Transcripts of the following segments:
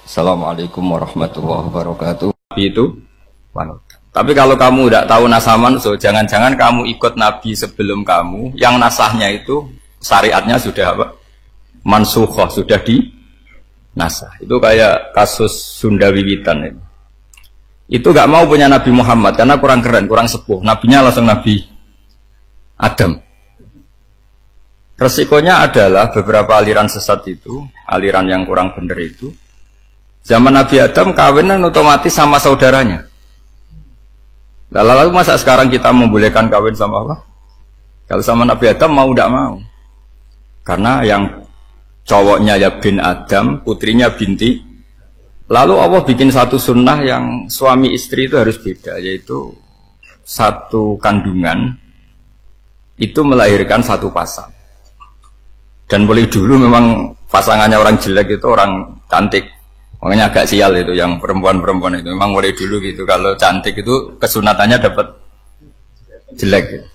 Assalamualaikum warahmatullahi wabarakatuh. Itu panutan. Tapi kalau kamu tidak tahu nasah mansuh, jangan-jangan kamu ikut Nabi sebelum kamu, yang nasahnya itu syariatnya sudah apa? Mansukhoh, sudah di nasah. Itu kayak kasus Sunda Wiwitan ini. Itu gak mau punya Nabi Muhammad karena kurang keren, kurang sepuh. Nabinya langsung Nabi Adam. Resikonya adalah beberapa aliran sesat itu, aliran yang kurang benar itu, zaman Nabi Adam kawinan otomatis sama saudaranya. Lalu masa sekarang kita membolehkan kawin sama apa? Kalau sama Nabi Adam mau tidak mau. Karena yang cowoknya ya bin Adam, putrinya binti. Lalu Allah bikin satu sunnah yang suami istri itu harus beda, yaitu satu kandungan itu melahirkan satu pasang. Dan boleh dulu memang pasangannya orang jelek itu orang cantik. Makanya agak sial itu yang perempuan-perempuan itu. Memang mulai dulu gitu. Kalau cantik itu kesunatannya dapat jelek. Gitu.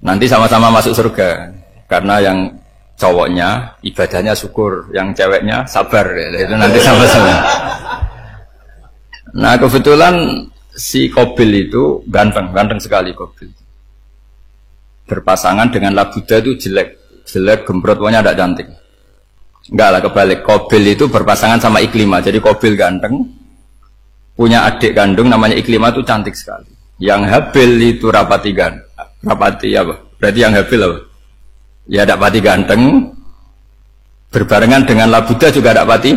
Nanti sama-sama masuk surga. Karena yang cowoknya ibadahnya syukur, yang ceweknya sabar. Ya. Itu nanti sama-sama. Nah kebetulan si Qabil itu ganteng sekali Qabil. Berpasangan dengan Labuda itu jelek gembrot, pokoknya tidak cantik. Enggak lah, kebalik. Qabil itu berpasangan sama Iklimah. Jadi Qabil ganteng, punya adik kandung namanya Iklimah itu cantik sekali. Yang Habil itu rapati apa? Berarti yang Habil apa? Ya dapati ganteng, berbarengan dengan Labuda juga dapati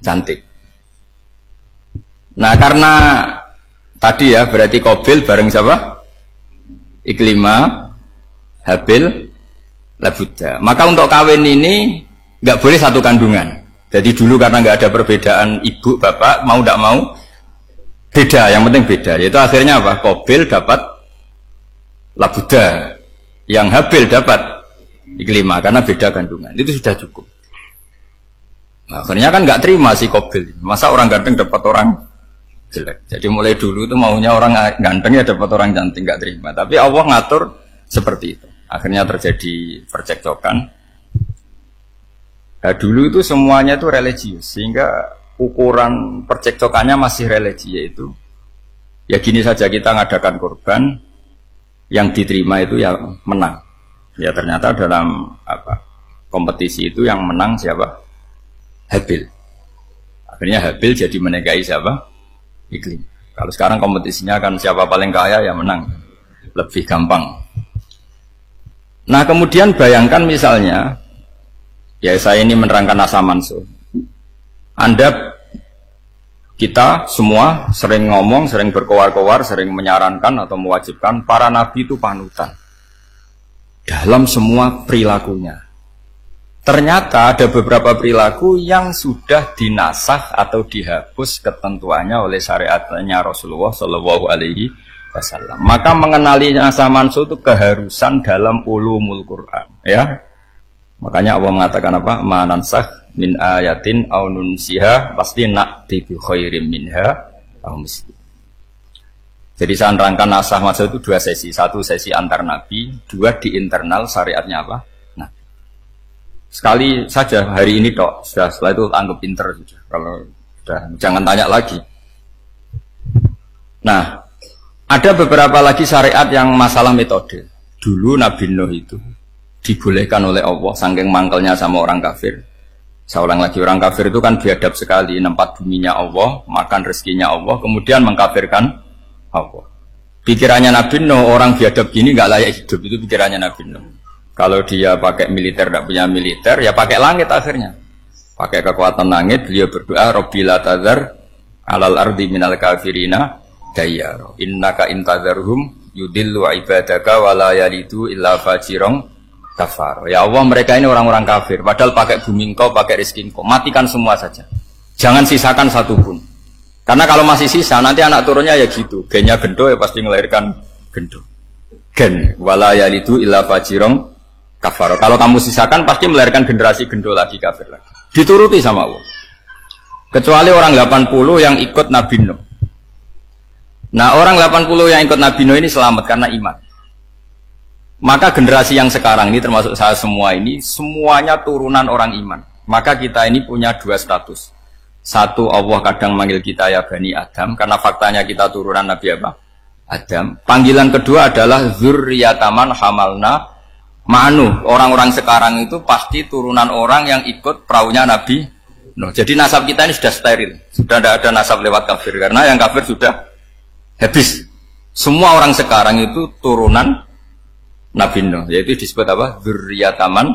cantik. Nah karena tadi ya berarti Qabil bareng siapa? Iklimah, Habil, Labuda. Maka untuk kawin ini nggak boleh satu kandungan. Jadi dulu karena nggak ada perbedaan ibu bapak, mau tidak mau beda. Yang penting beda. Yaitu akhirnya apa? Qabil dapat Labuda, yang Habil dapat Iklimah karena beda kandungan. Itu sudah cukup. Nah, akhirnya kan nggak terima si Qabil. Masa orang ganteng dapat orang jelek. Jadi mulai dulu itu maunya orang ganteng ya dapat orang cantik, nggak terima. Tapi Allah ngatur seperti itu. Akhirnya terjadi percekcokan. Nah, dulu itu semuanya itu religius, sehingga ukuran percekcokannya masih religi, yaitu ya gini saja, kita ngadakan korban, yang diterima itu ya menang. Ya ternyata dalam kompetisi itu yang menang siapa? Habil. Akhirnya Habil jadi menikahi siapa? Iklim. Kalau sekarang kompetisinya kan siapa paling kaya ya menang, lebih gampang. Nah kemudian bayangkan misalnya, ya saya ini menerangkan nasah mansuh. Kita semua sering ngomong, sering berkoar-koar, sering menyarankan atau mewajibkan para nabi itu panutan dalam semua perilakunya. Ternyata ada beberapa perilaku yang sudah dinasah atau dihapus ketentuannya oleh syariatnya Rasulullah Shallallahu Alaihi Wasallam. Maka mengenali nasah mansuh itu keharusan dalam ulumul Quran, ya. Makanya Allah mengatakan apa? Ma nansakh min ayatin aw nunsiha pasti na'ti bi khairim minha aw misli. Jadi saya nerangkan nasah mansuh itu dua sesi. Satu sesi antar nabi, dua di internal syariatnya apa? Nah. Sekali saja hari ini tok, setelah itu anggap pinter sudah. Kalau sudah jangan tanya lagi. Nah, ada beberapa lagi syariat yang masalah metode. Dulu Nabi Nuh itu dibolehkan oleh Allah saking mangkelnya sama orang kafir. Saya ulang lagi, orang kafir itu kan biadab sekali, nempat buminya Allah, makan rezekinya Allah, kemudian mengkafirkan Allah. Pikirannya Nabi Nuh, orang biadab gini nggak layak hidup, itu pikirannya Nabi Nuh. Kalau dia pakai militer, tidak punya militer, ya pakai langit akhirnya. Pakai kekuatan langit, beliau berdoa, Rabbi la tadzar alal ardi minal kafirina dayyar. Innaka intadzarhum yudillu ibadaka wa la yalidu illa fajirong kafar. Ya Allah, mereka ini orang-orang kafir, padahal pakai bumi engkau, pakai rezeki engkau, matikan semua saja. Jangan sisakan satu pun. Karena kalau masih sisa, nanti anak turunnya ya gitu. Gennya gendo ya pasti melahirkan gendo. Gen wala yalidu illa fajirong kafar. Kalau kamu sisakan pasti melahirkan generasi gendo lagi, kafir lagi. Dituruti sama Allah. Kecuali orang 80 yang ikut Nabi Nuh. Nah, orang 80 yang ikut Nabi Nuh ini selamat karena iman. Maka generasi yang sekarang ini termasuk saya semua ini semuanya turunan orang iman. Maka kita ini punya dua status. Satu, Allah kadang manggil kita ya Bani Adam, karena faktanya kita turunan Nabi apa? Adam. Panggilan kedua adalah Zurriyataman Hamalna Ma'nu. Orang-orang sekarang itu pasti turunan orang yang ikut perahunya Nabi Nuh. Jadi nasab kita ini sudah steril. Sudah tidak ada nasab lewat kafir. Karena yang kafir sudah habis. Semua orang sekarang itu turunan Nabi Nuh. Yaitu disebut apa? Zurriyataman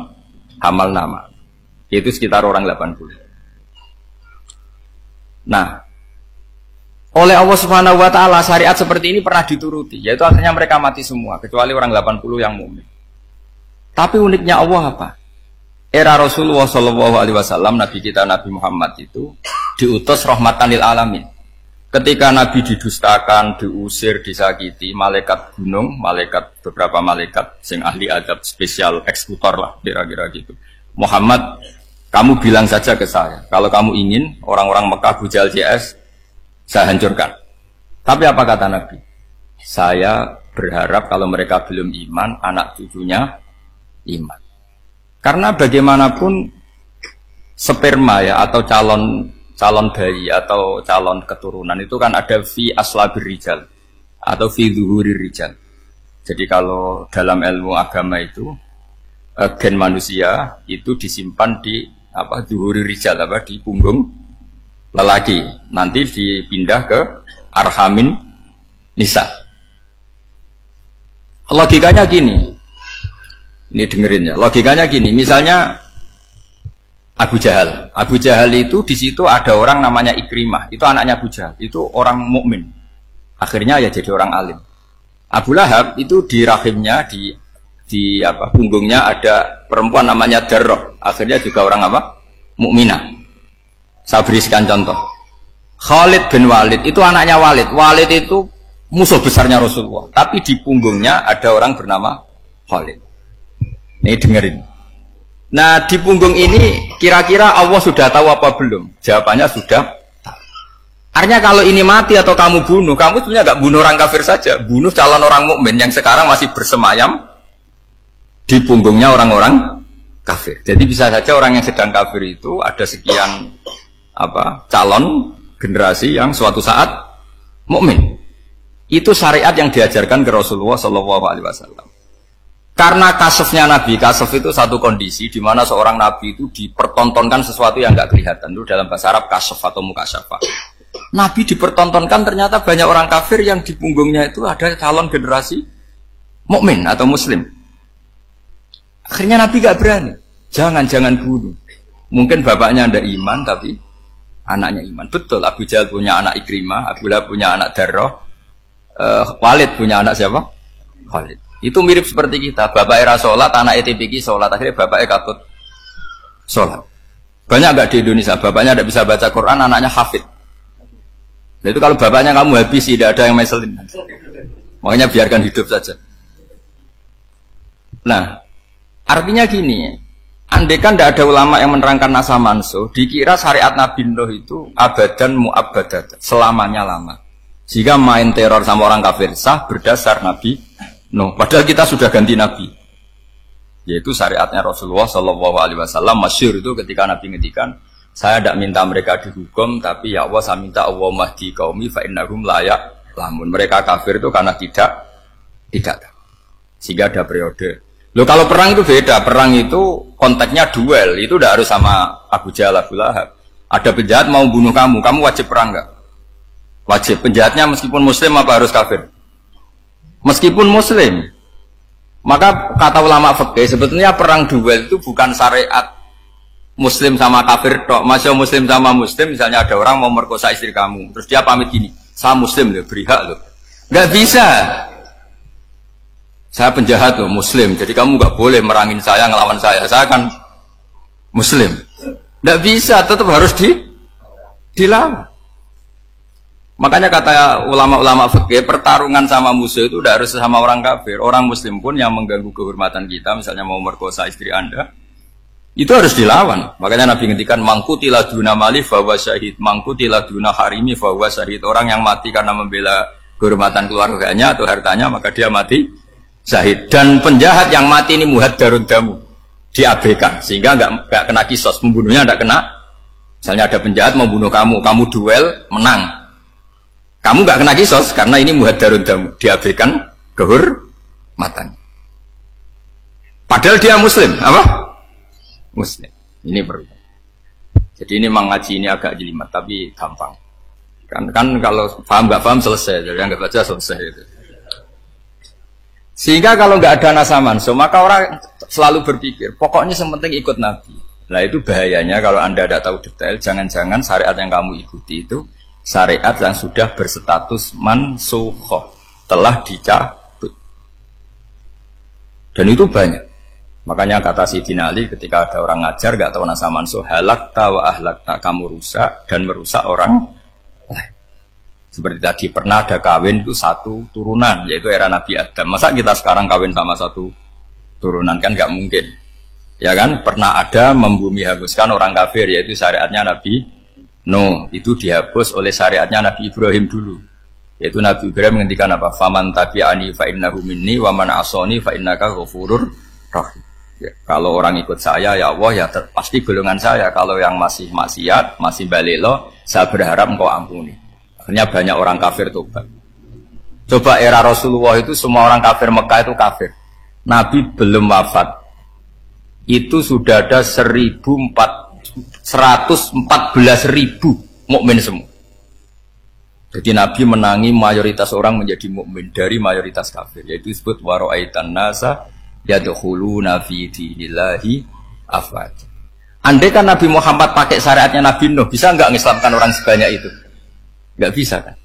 Hamalna Ma'nu. Itu sekitar orang 80. Nah, oleh Allah Subhanahu wa taala syariat seperti ini pernah dituruti, yaitu akhirnya mereka mati semua kecuali orang 80 yang mukmin. Tapi uniknya Allah apa? Era Rasulullah sallallahu alaihi wasallam, Nabi kita Nabi Muhammad itu diutus rahmatan lil alamin. Ketika Nabi didustakan, diusir, disakiti, malaikat gunung, beberapa malaikat sing ahli adab spesial eksekutor lah kira-kira gitu. Muhammad, kamu bilang saja ke saya, kalau kamu ingin orang-orang Mekah Bujal CS, saya hancurkan. Tapi apa kata Nabi? Saya berharap kalau mereka belum iman, anak cucunya iman. Karena bagaimanapun sperma ya atau calon bayi atau calon keturunan itu kan ada fi aslabir rijal atau fi zuhurir rijal. Jadi kalau dalam ilmu agama itu gen manusia itu disimpan di zuhuri rijal di punggung lelaki, nanti dipindah ke arhamin nisa. Logikanya gini, ini dengerin ya. Logikanya gini, misalnya Abu Jahal itu di situ ada orang namanya Ikrimah, itu anaknya Abu Jahal, itu orang mukmin. Akhirnya ya jadi orang alim. Abu Lahab itu di rahimnya di punggungnya ada perempuan namanya Darroh, akhirnya juga orang mukminah. Saya berikan contoh. Khalid bin Walid itu anaknya Walid. Walid itu musuh besarnya Rasulullah, tapi di punggungnya ada orang bernama Khalid. Nih dengerin. Nah di punggung ini kira-kira Allah sudah tahu apa belum? Jawabannya sudah tahu. Artinya kalau ini mati atau kamu bunuh, kamu sebenarnya nggak bunuh orang kafir saja, bunuh calon orang mukmin yang sekarang masih bersemayam di punggungnya orang-orang kafir. Jadi bisa saja orang yang sedang kafir itu ada sekian calon generasi yang suatu saat mukmin. Itu syariat yang diajarkan ke Rasulullah Shallallahu Alaihi Wasallam. Karena kasafnya Nabi, kasaf itu satu kondisi di mana seorang Nabi itu dipertontonkan sesuatu yang nggak kelihatan. Itu dalam bahasa Arab kasaf atau mukasyafa. Nabi dipertontonkan ternyata banyak orang kafir yang di punggungnya itu ada calon generasi mukmin atau Muslim. Akhirnya Nabi gak berani. Jangan bunuh. Mungkin bapaknya ada iman, tapi anaknya iman. Betul, Abu Jahal punya anak Ikrimah, Abu Lahab punya anak Darroh, Walid punya anak siapa? Walid. Itu mirip seperti kita. Bapak era sholat, anak ETPK sholat. Akhirnya bapaknya katut sholat. Banyak gak di Indonesia? Bapaknya tidak bisa baca Quran, anaknya hafid. Nah, itu kalau bapaknya kamu habis, tidak ada yang meselin. Makanya biarkan hidup saja. Nah, artinya gini, andaikan tidak ada ulama yang menerangkan nasa mansuh, dikira syariat Nabi Nuh itu abadan mu'abbadat, selamanya lama. Jika main teror sama orang kafir sah berdasar Nabi Nuh. Padahal kita sudah ganti Nabi. Yaitu syariatnya Rasulullah Shallallahu Alaihi Wasallam masyhur itu ketika Nabi ngedikan, saya tidak minta mereka dihukum, tapi ya Allah saya minta Allah mahdi qaumi fa innahum layak lamun. Mereka kafir itu karena tidak. Sehingga ada periode. Loh kalau perang itu beda, perang itu konteksnya duel, itu tidak harus sama Abu Jahal, Abu Lahab. Ada penjahat mau bunuh kamu wajib perang enggak? Wajib. Penjahatnya meskipun muslim apa harus kafir? Meskipun muslim. Maka kata ulama fikih sebetulnya perang duel itu bukan syariat muslim sama kafir tok. Masih muslim sama muslim, misalnya ada orang mau merkosa istri kamu, terus dia pamit gini, saya muslim loh, beri hak loh. Enggak bisa. Saya penjahat loh, muslim, jadi kamu nggak boleh merangin saya, ngelawan saya kan muslim. Nggak bisa, tetap harus dilawan. Makanya kata ulama-ulama fikih, pertarungan sama musuh itu udah harus sama orang kafir. Orang muslim pun yang mengganggu kehormatan kita, misalnya mau merkosa istri Anda, itu harus dilawan. Makanya Nabi ngendikan mangkutila duna mali fahuwa syahid, mangkutila duna harimi fahuwa syahid. Orang yang mati karena membela kehormatan keluarganya atau hartanya, maka dia mati syahid. Dan penjahat yang mati ini muhaddarun damu, diabaikan sehingga nggak kena kisos, pembunuhnya nggak kena. Misalnya ada penjahat membunuh kamu duel menang, kamu nggak kena kisos karena ini muhadarun damu, diabaikan kehormatan. Padahal dia muslim, apa? Muslim. Ini perlu. Jadi ini mengaji ini agak jelimet tapi gampang. Kan kalau paham nggak paham selesai, jadi yang nggak baca selesai itu. Sehingga kalau nggak ada nasaman, maka orang selalu berpikir, pokoknya yang penting ikut Nabi. Nah itu bahayanya kalau Anda tidak tahu detail, jangan-jangan syariat yang kamu ikuti itu syariat yang sudah berstatus mansukhoh, telah dicabut. Dan itu banyak. Makanya kata Sayyidina Ali ketika ada orang ngajar nggak tahu nasa mansuh, halakta wa ahlakta, kamu rusak dan merusak orang lain. Seperti tadi pernah ada kawin itu satu turunan, yaitu era Nabi Adam. Masa kita sekarang kawin sama satu turunan, kan nggak mungkin. Ya kan, pernah ada membumi hanguskan orang kafir, yaitu syariatnya Nabi Nuh. Itu dihapus oleh syariatnya Nabi Ibrahim dulu. Yaitu Nabi Ibrahim menghentikan apa? Faman tabi'ani fa innahu minni wa man asoni fa innaka ghafurur rahim. Ya, kalau orang ikut saya, ya Allah, ya pasti golongan saya. Kalau yang masih maksiat, masih balelo, saya berharap engkau ampuni. Akhirnya banyak orang kafir tobat. Coba era Rasulullah itu semua orang kafir Mekah itu kafir. Nabi belum wafat. Itu sudah ada 114.000 mukmin semua. Jadi Nabi menangi mayoritas orang menjadi mukmin dari mayoritas kafir. Yaitu disebut wara'aitan nasa yadkhuluna fi dinillahi afwaja. Andai kan Nabi Muhammad pakai syariatnya Nabi Nuh, bisa enggak mengislamkan orang sebanyak itu? Enggak bisa kan?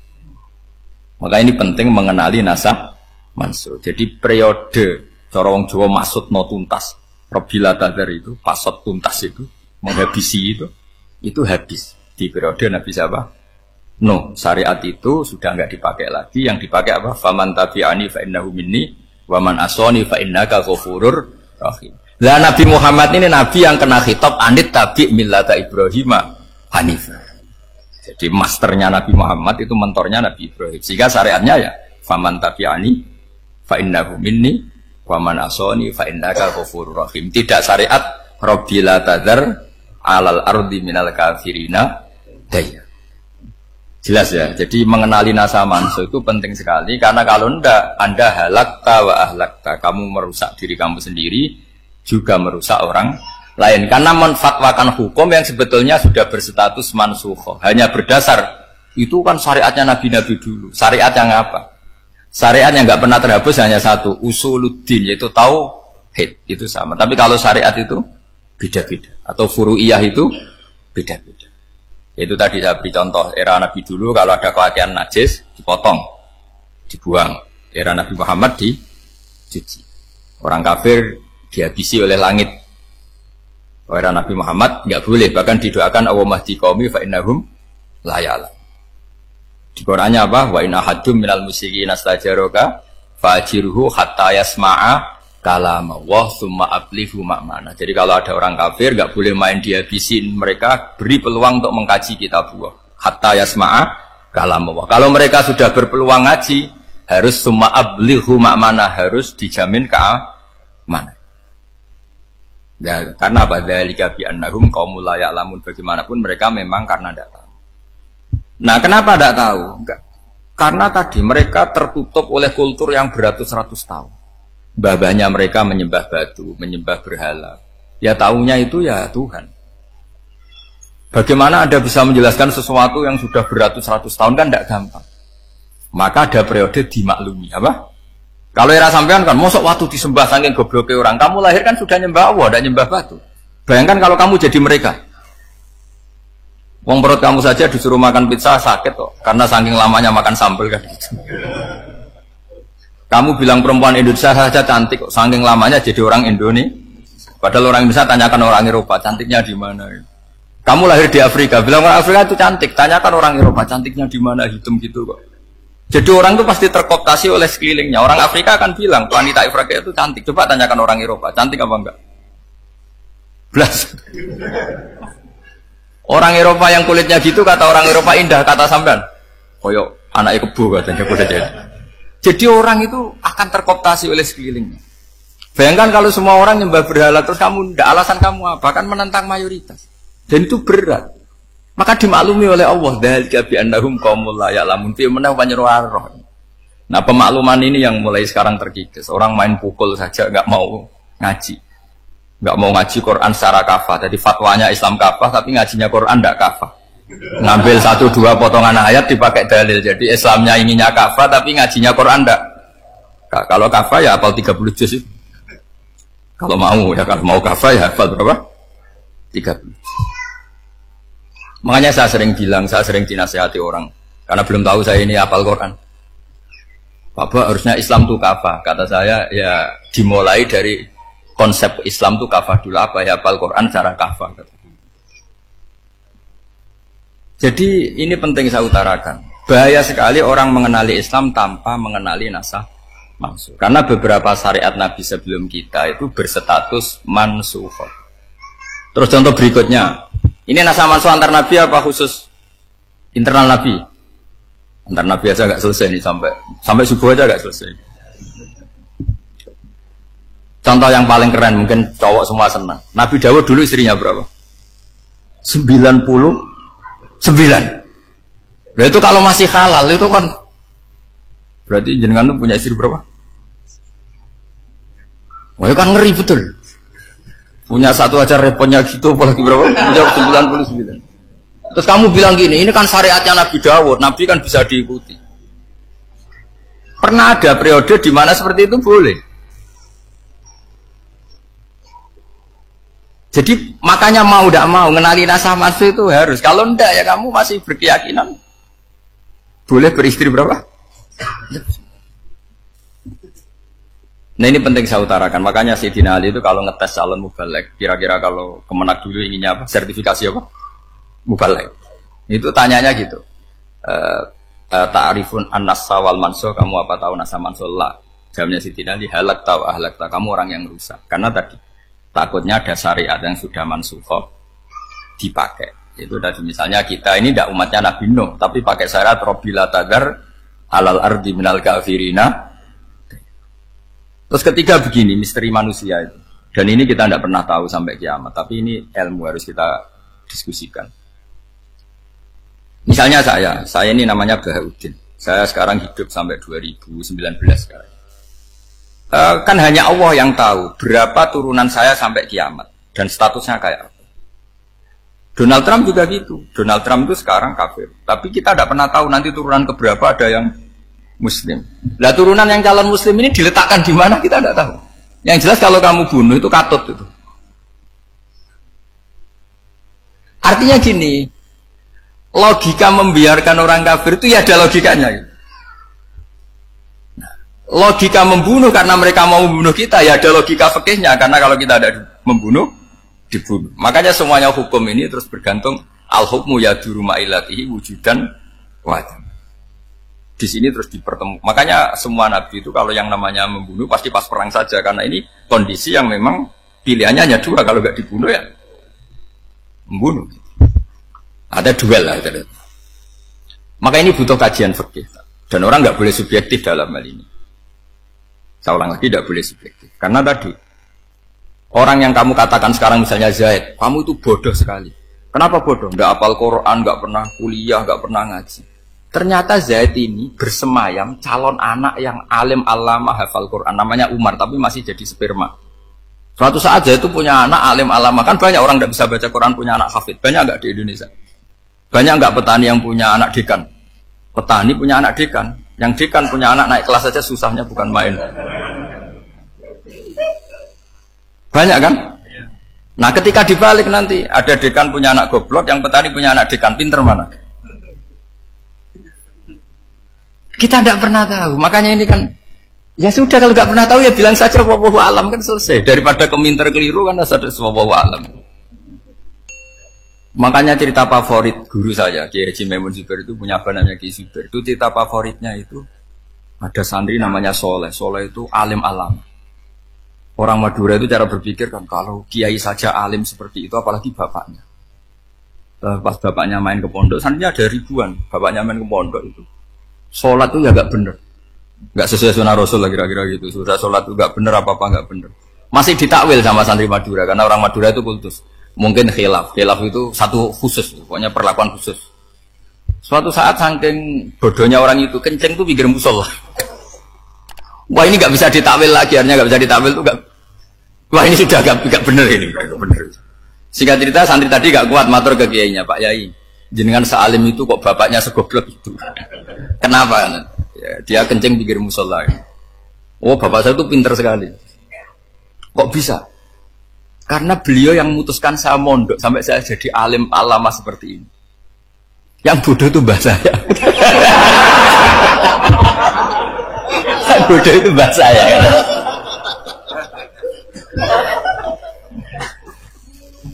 Maka ini penting mengenali nasab mansuh. Jadi periode cara wong Jawa maksud no tuntas. Robila tadar itu, pasot tuntas itu, menghabisi itu habis. Di periode Nabi siapa? No, syariat itu sudah enggak dipakai lagi. Yang dipakai apa? Faman tabi'ani fa innahu minni wa man asoni fa innaka ghafurur rahim. Lah Nabi Muhammad ini nabi yang kena khitab anit tabi' millata Ibrahim hanifah. Jadi masternya Nabi Muhammad itu mentornya Nabi Ibrahim. Sehingga syariatnya ya faman tabi'ani fa innahu minni wa man asoni fa innaka ghafurur rahim. Tidak syariat rabbila tadzar alal ardi minal kafirina daya. Jelas ya. Jadi mengenali nasa mansuh itu penting sekali karena kalau enggak Anda halakta wa ahlakta, kamu merusak diri kamu sendiri juga merusak orang lain karena menfatwakan hukum yang sebetulnya sudah berstatus mansukhoh hanya berdasar itu kan syariatnya nabi-nabi dulu. Syariat yang apa? Syariat yang enggak pernah terhapus hanya satu, usuluddin, yaitu tauhid, itu sama. Tapi kalau syariat itu beda-beda atau furu'iyah itu beda-beda. Itu tadi saya beri contoh era Nabi dulu kalau ada pakaian najis dipotong, dibuang. Era Nabi Muhammad dicuci. Orang kafir dihabisi oleh langit. Era Nabi Muhammad nggak boleh, bahkan didoakan Allahumma hdi qaumi fa innahum la ya'lamun. Di Qur'annya apa? Wa in ahadum minal musyrikin astajaraka fa'jirhu hatta yasma'a kalam Allah summa ablihu ma'mana. Jadi kalau ada orang kafir nggak boleh main dihabisin, mereka beri peluang untuk mengkaji kitab Allah hatta yasma'a kalam Allah. Kalau mereka sudah berpeluang ngaji harus summa ablihu ma'mana, harus dijamin keamanan. Ya, karena dzalika bi annahum qaumul la ya'lamun, bagaimanapun mereka memang karena tidak tahu. Nah, kenapa tidak tahu? Enggak. Karena tadi mereka tertutup oleh kultur yang beratus-ratus tahun. Babanya mereka menyembah batu, menyembah berhala. Ya tahunya itu ya Tuhan. Bagaimana Anda bisa menjelaskan sesuatu yang sudah beratus-ratus tahun kan tidak gampang. Maka ada periode dimaklumi, apa? Kalau era sampean kan, mosok waktu disembah saking gobloknya orang, kamu lahir kan sudah nyembah Allah, tidak nyembah batu. Bayangkan kalau kamu jadi mereka. Wong perut kamu saja disuruh makan pizza sakit kok, karena saking lamanya makan sambal kan. Kamu bilang perempuan Indonesia saja cantik kok, saking lamanya jadi orang Indonesia. Padahal orang Indonesia tanyakan orang Eropa, cantiknya di mana? Kamu lahir di Afrika, bilang orang Afrika itu cantik, tanyakan orang Eropa, cantiknya di mana, hitam gitu kok. Jadi orang itu pasti terkooptasi oleh sekelilingnya. Orang Afrika akan bilang wanita Afrika itu cantik. Coba tanyakan orang Eropa, cantik apa enggak? Belas. Orang Eropa yang kulitnya gitu kata orang Eropa indah, kata sampean. Koyok anaknya kebo katanya boleh jadi. Jadi orang itu akan terkooptasi oleh sekelilingnya. Bayangkan kalau semua orang nyembah berhala terus kamu tidak, alasan kamu apa? Kan menentang mayoritas. Dan itu berat. Maka dimaklumi oleh Allah, dzalika bi annahum qaumul la ya'lamun fi manah panyeruarah. Nah, pemakluman ini yang mulai sekarang terkikis. Orang main pukul saja enggak mau ngaji. Enggak mau ngaji Quran secara kafah. Jadi fatwanya Islam kafah tapi ngajinya Quran enggak kafah. Ngambil 1-2 potongan ayat dipakai dalil. Jadi Islamnya inginnya kafah tapi ngajinya Quran enggak. Kalau kafah ya hafal 30 juz. Kalau mau kafah ya hafal berapa? 30. Makanya saya sering dinasihati orang karena belum tahu saya ini hafal Quran. Bapak harusnya Islam itu kafah. Kata saya ya dimulai dari konsep Islam itu kafah dulu, apa ya hafal Quran secara kafah. Jadi ini penting saya utarakan. Bahaya sekali orang mengenali Islam tanpa mengenali nasah mansuh. Karena beberapa syariat Nabi sebelum kita itu berstatus mansuh. Terus contoh berikutnya, ini nasah mansuh antar Nabi apa khusus internal Nabi? Antar Nabi aja agak selesai nih sampai subuh aja agak selesai. Contoh yang paling keren mungkin cowok semua senang. Nabi Dawud dulu istrinya berapa? 99. Nah itu kalau masih halal itu kan berarti jenengan tuh punya istri berapa? Wah itu kan ngeri betul. Punya satu aja repotnya gitu apalagi berapa? Punya 99. Terus kamu bilang gini, ini kan syariatnya Nabi Dawud, Nabi kan bisa diikuti. Pernah ada periode di mana seperti itu boleh. Jadi makanya mau tidak mau ngenali nasah mansuh itu harus. Kalau enggak ya kamu masih berkeyakinan boleh beristri berapa? Nah ini penting saya utarakan. Makanya Sayyidina Ali itu kalau ngetes calon mubalek, kira-kira kalau Kemenak dulu inginnya apa? Sertifikasi apa? Mubalek. Itu tanyanya gitu. Ta'rifun an-nassa wal mansuh, kamu apa tahu nasah mansuh? La. Jawabnya Sayyidina Ali, halak tahu ahlak tahu, kamu orang yang rusak. Karena tadi takutnya ada syariat yang sudah mansukhah dipakai. Itu tadi misalnya kita ini tidak umatnya Nabi Nuh, tapi pakai syariat Robbila Tadar alal ardi minal kafirina. Terus ketiga begini, misteri manusia itu. Dan ini kita tidak pernah tahu sampai kiamat, tapi ini ilmu harus kita diskusikan. Misalnya saya ini namanya Bahaudin. Saya sekarang hidup sampai 2019 sekarang. Kan hanya Allah yang tahu berapa turunan saya sampai kiamat dan statusnya kayak apa. Donald Trump juga gitu. Donald Trump itu sekarang kafir, tapi kita tidak pernah tahu nanti turunan keberapa ada yang Muslim. Lah turunan yang calon Muslim ini diletakkan di mana kita tidak tahu. Yang jelas kalau kamu bunuh itu katut itu. Artinya gini, logika membiarkan orang kafir itu ya ada logikanya. Logika membunuh karena mereka mau membunuh kita ya ada logika fikihnya, karena kalau kita ada membunuh dibunuh. Makanya semuanya hukum ini terus bergantung al-hukmu yaduru ma'ilatihi wujudan wajib. Di sini terus dipertemukan. Makanya semua nabi itu kalau yang namanya membunuh pasti pas perang saja, karena ini kondisi yang memang pilihannya hanya dua, kalau nggak dibunuh ya membunuh. Ada duel lah. Maka ini butuh kajian fikih dan orang nggak boleh subjektif dalam hal ini. Saya ulang lagi, tidak boleh subjektif. Karena tadi orang yang kamu katakan sekarang misalnya Zaid, kamu itu bodoh sekali. Kenapa bodoh? Nggak hafal Quran, nggak pernah kuliah, nggak pernah ngaji. Ternyata Zaid ini bersemayam calon anak yang alim alama hafal Quran, namanya Umar, tapi masih jadi sperma. Suatu saat Zaid itu punya anak alim alama, kan banyak orang tidak bisa baca Quran punya anak hafid, banyak nggak di Indonesia? Banyak nggak petani yang punya anak dekan? Petani punya anak dekan, yang dekan punya anak naik kelas saja susahnya bukan main. Banyak kan? Nah ketika dibalik nanti ada dekan punya anak goblok, yang petani punya anak dekan, pinter mana? Kita tidak pernah tahu, makanya ini kan ya sudah, kalau nggak pernah tahu ya bilang saja wallahu alam, kan selesai. Daripada keminter keliru kan ada wallahu alam. Makanya cerita favorit guru saya Kiai Haji Maimun Zubair itu punya apa namanya Kiai Zubair. Itu cerita favoritnya itu ada santri namanya Soleh. Soleh itu alim alam. Orang Madura itu cara berpikir kan kalau kiai saja alim seperti itu, apalagi bapaknya. Pas bapaknya main ke pondok, santrinya ada ribuan. Bapaknya main ke pondok itu sholat tuh ya gak bener. Nggak sesuai sunnah Rasul lah kira-kira gitu. Sudah sholat itu nggak bener apa nggak bener. Masih ditakwil sama santri Madura karena orang Madura itu kultus. Mungkin khilaf itu satu khusus, pokoknya perlakuan khusus. Suatu saat saking bodohnya orang itu kenceng tuh pikir musola. Wah ini nggak bisa ditakwil lagi, akhirnya nggak bisa ditakwil tuh nggak. Wah ini sudah nggak bener ini, nggak bener. Singkat cerita santri tadi nggak kuat matur ke kiainya, Pak Yai. Jenengan sealim itu kok bapaknya segoblok itu. Kenapa? Ya, dia kencing pikir musola. Oh bapak saya itu pinter sekali. Kok bisa? Karena beliau yang memutuskan saya mondok sampai saya jadi alim alama seperti ini. Yang bodoh itu mbah saya. Yang bodoh itu mbah saya.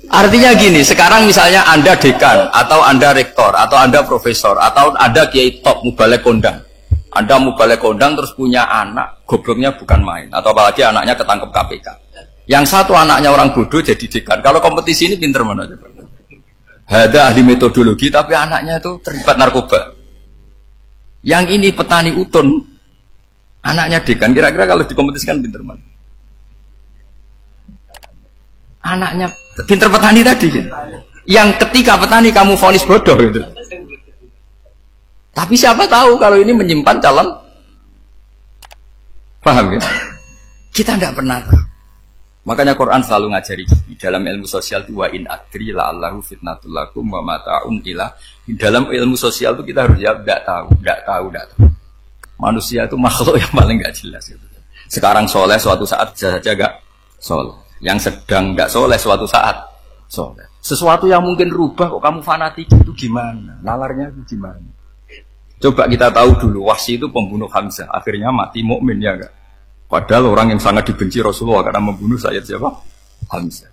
Artinya gini, sekarang misalnya Anda dekan, atau Anda rektor, atau Anda profesor, atau Anda kiai top mubalek kondang. Anda mubalek kondang terus punya anak, gobloknya bukan main. Atau apalagi anaknya ketangkep KPK. Yang satu anaknya orang bodoh jadi dekan. Kalau kompetisi ini pinter mana? Ada ahli metodologi, tapi anaknya itu terlibat narkoba. Yang ini petani utun, anaknya dekan. Kira-kira kalau dikompetisikan pinter mana? Anaknya pinter petani tadi gitu. Yang ketika petani kamu vonis bodoh gitu. Tapi siapa tahu kalau ini menyimpan calon. Paham ya? Kita tidak pernah tahu. Makanya Quran selalu ngajari di dalam ilmu sosial itu wa in adri la'allahu fitnatul lakum wa mata'un ilah. Di dalam ilmu sosial itu kita harus jawab tidak tahu. Manusia itu makhluk yang paling enggak jelas gitu. Sekarang soleh suatu saat bisa saja enggak soleh. Yang sedang enggak soleh suatu saat soleh. Sesuatu yang mungkin rubah kok kamu fanatik itu gimana? Nalarnya itu gimana? Coba kita tahu dulu Wahsy itu pembunuh Hamzah, akhirnya mati mukmin ya enggak? Padahal orang yang sangat dibenci Rasulullah karena membunuh Sayyid siapa? Hamzah.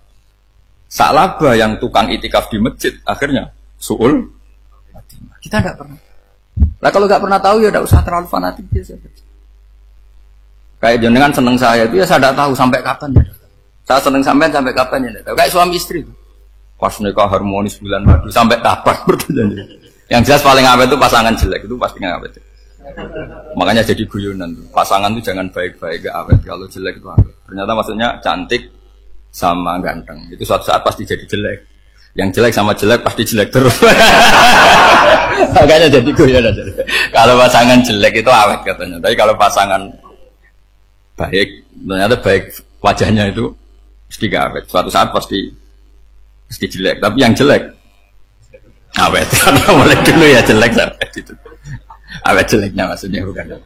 Sa'labah yang tukang itikaf di masjid akhirnya su'ul. Kita tidak pernah. Nah kalau nggak pernah tahu ya tidak usah terlalu fanatik biasa. Kayak jenengan seneng saya itu ya saya tidak tahu sampai kapan ya. Saya seneng sampai kapan ya. Kayak suami istri. Pas nikah harmonis bulan madu sampai kapan bertanya. Yang jelas paling awet itu pasangan jelek itu pasti nggak awet. Makanya jadi guyonan tuh. Pasangan tuh jangan baik-baik gak awet, kalau jelek itu awet. Ternyata maksudnya cantik sama ganteng. Itu suatu saat pasti jadi jelek. Yang jelek sama jelek pasti jelek terus. Makanya jadi guyonan. Kalau pasangan jelek itu awet katanya. Tapi kalau pasangan baik, ternyata baik wajahnya itu pasti gak awet. Suatu saat pasti jelek. Tapi yang jelek awet. Karena mulai dulu ya jelek sampai itu. Awet jeleknya maksudnya bukan.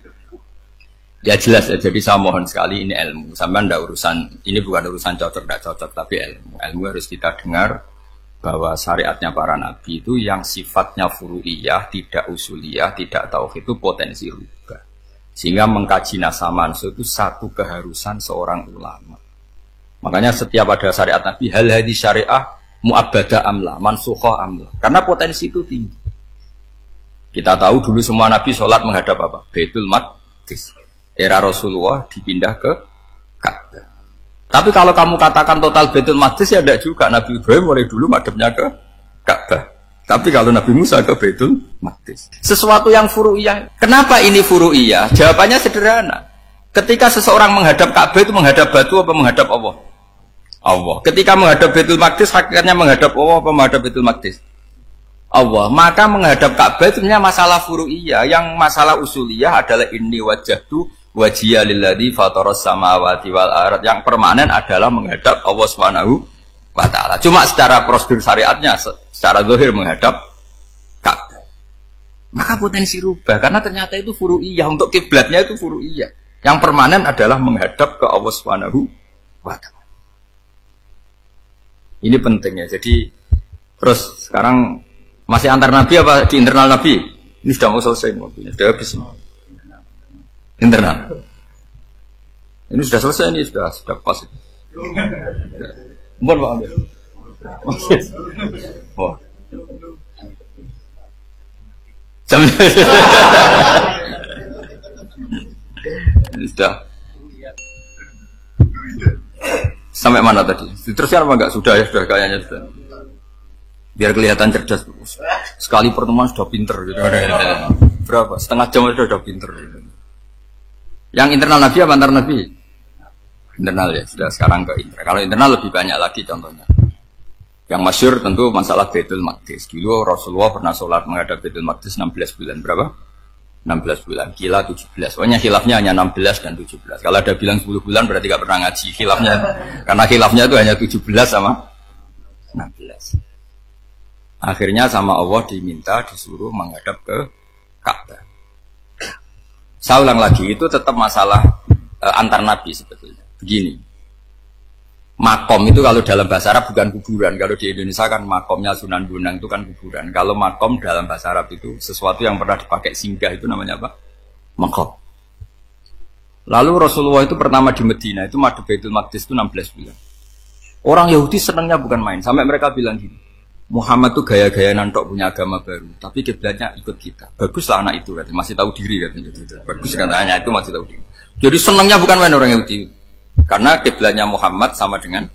Ya jelas ya, jadi saya mohon sekali ini ilmu. Sampai ndak urusan, ini bukan urusan cocok tidak cocok, tapi ilmu. Ilmu harus kita dengar bahwa syariatnya para nabi itu yang sifatnya furu'iyah, tidak usuliyah, tidak tauhid itu potensi rubah. Sehingga mengkaji nasab manusia itu satu keharusan seorang ulama. Makanya setiap ada syariat nabi, hal hadis syariah mu'abbadah amla, mansukhah amla. Karena potensi itu tinggi. Kita tahu dulu semua nabi sholat menghadap apa? Baitul Maqdis. Era Rasulullah dipindah ke Ka'bah. Tapi kalau kamu katakan total Baitul Maqdis ya tidak juga. Nabi Ibrahim mulai dulu madhabnya ke Ka'bah. Tapi kalau Nabi Musa ke Baitul Maqdis. Sesuatu yang furu'iyah. Kenapa ini furu'iyah? Jawabannya sederhana. Ketika seseorang menghadap Ka'bah itu menghadap batu apa menghadap Allah? Allah. Ketika menghadap Baitul Maqdis hakikatnya menghadap Allah apa menghadap Baitul Maqdis? Allah. Maka menghadap Ka'bah itu sebenarnya masalah furu'iyah. Yang masalah usuliyah adalah inni wajjahtu wajhiya lilladzi fataras samawati wal ardh. Yang permanen adalah menghadap Allah Subhanahu wa taala. Cuma secara prosedur syariatnya secara zahir menghadap Ka'bah. Maka potensi rubah karena ternyata itu furu'iyah. Untuk kiblatnya itu furu'iyah. Yang permanen adalah menghadap ke Allah Subhanahu wa taala. Ini pentingnya. Jadi terus sekarang masih antar nabi apa di internal nabi? Ini sudah mau selesai mobilnya, sudah habis. Internal. Ini sudah selesai, ini sudah pas. Mohon Pak ambil. Wah. Ini sudah. Sampai mana tadi? Terusnya apa enggak? Sudah ya, sudah kayaknya sudah. Biar kelihatan cerdas. Sekali pertemuan sudah pinter gitu. Berapa? Setengah jam sudah pinter gitu. Yang internal Nabi apa antar Nabi? Internal ya, sudah sekarang ke internal. Kalau internal lebih banyak lagi contohnya. Yang masyhur tentu masalah Baitul Maqdis. Dulu Rasulullah pernah sholat menghadap Baitul Maqdis 16 bulan. Berapa? 16 bulan. Kila 17. Pokoknya khilafnya hanya 16 dan 17. Kalau ada bilang 10 bulan berarti gak pernah ngaji khilafnya. Karena khilafnya itu hanya 17 sama 16. Akhirnya sama Allah diminta disuruh menghadap ke Ka'bah. Saya ulang lagi, itu tetap masalah antar nabi sebetulnya. Begini. Makom itu kalau dalam bahasa Arab bukan kuburan. Kalau di Indonesia kan makomnya Sunan Bonang itu kan kuburan. Kalau makom dalam bahasa Arab itu sesuatu yang pernah dipakai singgah itu namanya apa? Makom. Lalu Rasulullah itu pertama di Medina itu madhab Baitul Maqdis itu 16 bulan. Orang Yahudi senangnya bukan main. Sampai mereka bilang gini, Muhammad tuh gaya-gaya nantok punya agama baru. Tapi kiblatnya ikut kita. Baguslah anak itu katanya. Masih tahu diri katanya. Bagus katanya itu masih tahu diri. Jadi senangnya bukan main orang Yahudi. Karena kiblatnya Muhammad sama dengan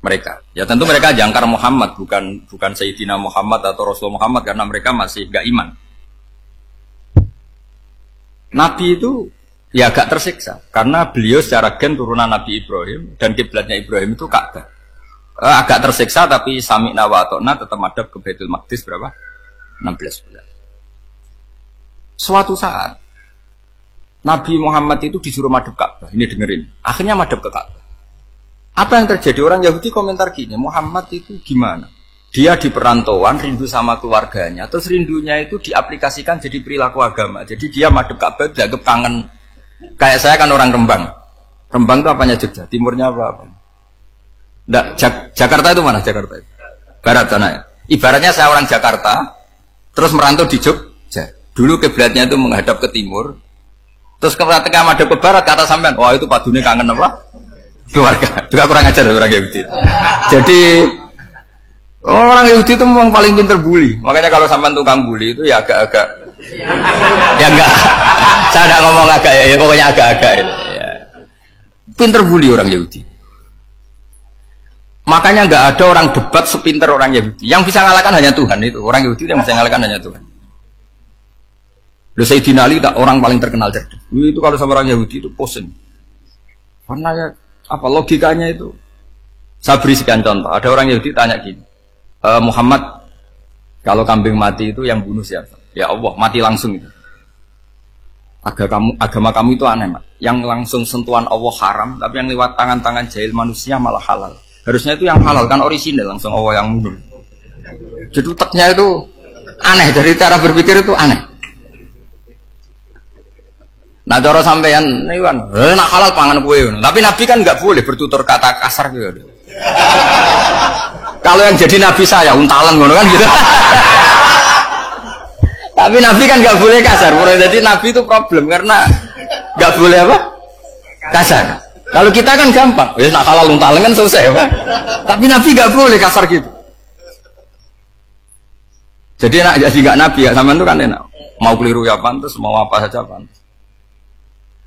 mereka. Ya tentu mereka jangkar Muhammad, bukan Sayyidina Muhammad atau Rasul Muhammad karena mereka masih gak iman. Nabi itu ya agak tersiksa karena beliau secara gen turunan Nabi Ibrahim dan kiblatnya Ibrahim itu Ka'bah. Agak tersiksa tapi sami'na wa ata'na tetap madhab ke Baitul Maqdis berapa? 16 bulan. Suatu saat Nabi Muhammad itu disuruh madhab Ka'bah. Ini dengerin. Akhirnya madhab ke Ka'bah. Apa yang terjadi? Orang Yahudi komentar gini, Muhammad itu gimana? Dia di perantauan, rindu sama keluarganya. Terus rindunya itu diaplikasikan jadi perilaku agama. Jadi dia madhab Ka'bah, dianggap kangen. Kayak saya kan orang Rembang. Rembang itu apanya Jogja? Timurnya apa? Nggak, Jakarta itu mana Jakarta itu? Barat sana ya. Ibaratnya saya orang Jakarta, terus merantau di Jogja. Dulu kiblatnya itu menghadap ke timur. Terus ketika madhab ke barat kata sampean, wah itu padune kangen apa? Keluarga. Juga kurang ajar orang Yahudi. Jadi orang Yahudi itu memang paling pinter bully. Makanya kalau sampean tukang bully itu ya agak-agak ya enggak. Saya enggak ngomong agak ya, pokoknya agak-agak ya. Pinter bully orang Yahudi. Makanya enggak ada orang debat sepinter orang Yahudi. Yang bisa ngalahkan hanya Tuhan itu. Orang Yahudi yang bisa ngalahkan hanya Tuhan. Sayyidina Ali tak orang paling terkenal cerdas. Itu kalau sama orang Yahudi itu pusing. Karena ya, apa logikanya itu? Saya beri sekian contoh. Ada orang Yahudi tanya gini, Muhammad, kalau kambing mati itu yang bunuh siapa? Ya Allah, mati langsung itu. Agama kamu itu aneh, Mak. Yang langsung sentuhan Allah haram, tapi yang lewat tangan-tangan jahil manusia malah halal. Harusnya itu yang halal, kan orisinal langsung Allah yang bunuh. Jadi utaknya itu aneh, dari cara berpikir itu aneh. Nah cara sampean nih kan, nak halal pangan kue. Tapi Nabi kan nggak boleh bertutur kata kasar gitu. Kalau yang jadi Nabi saya untalan gitu kan gitu. Tapi Nabi kan nggak boleh kasar. Jadi Nabi itu problem karena nggak boleh apa? Kasar. Kalau kita kan gampang, ya nak halal untalan kan selesai, Pak. Tapi Nabi nggak boleh kasar gitu. Jadi nak jadi nggak Nabi ya sampean itu kan enak. Mau keliru ya pantas, mau apa saja pantas.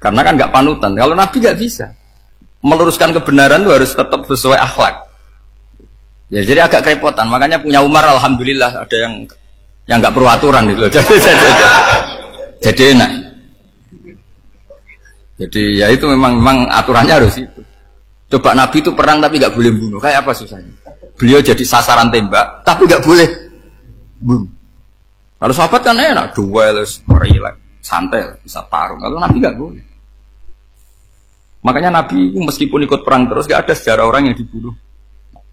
Karena kan nggak panutan. Kalau Nabi nggak bisa meluruskan kebenaran itu harus tetap sesuai akhlak. Ya, jadi agak kerepotan. Makanya punya Umar, alhamdulillah ada yang nggak perlu aturan gitu. Jadi enak. Jadi ya itu memang aturannya harus itu. Coba Nabi itu perang tapi nggak boleh bunuh. Kayak apa susahnya? Beliau jadi sasaran tembak tapi nggak boleh bunuh. Kalau sahabat kan enak, duel, relax, santai, bisa tarung. Kalau Nabi nggak boleh. Makanya Nabi meskipun ikut perang terus gak ada sejarah orang yang dibunuh.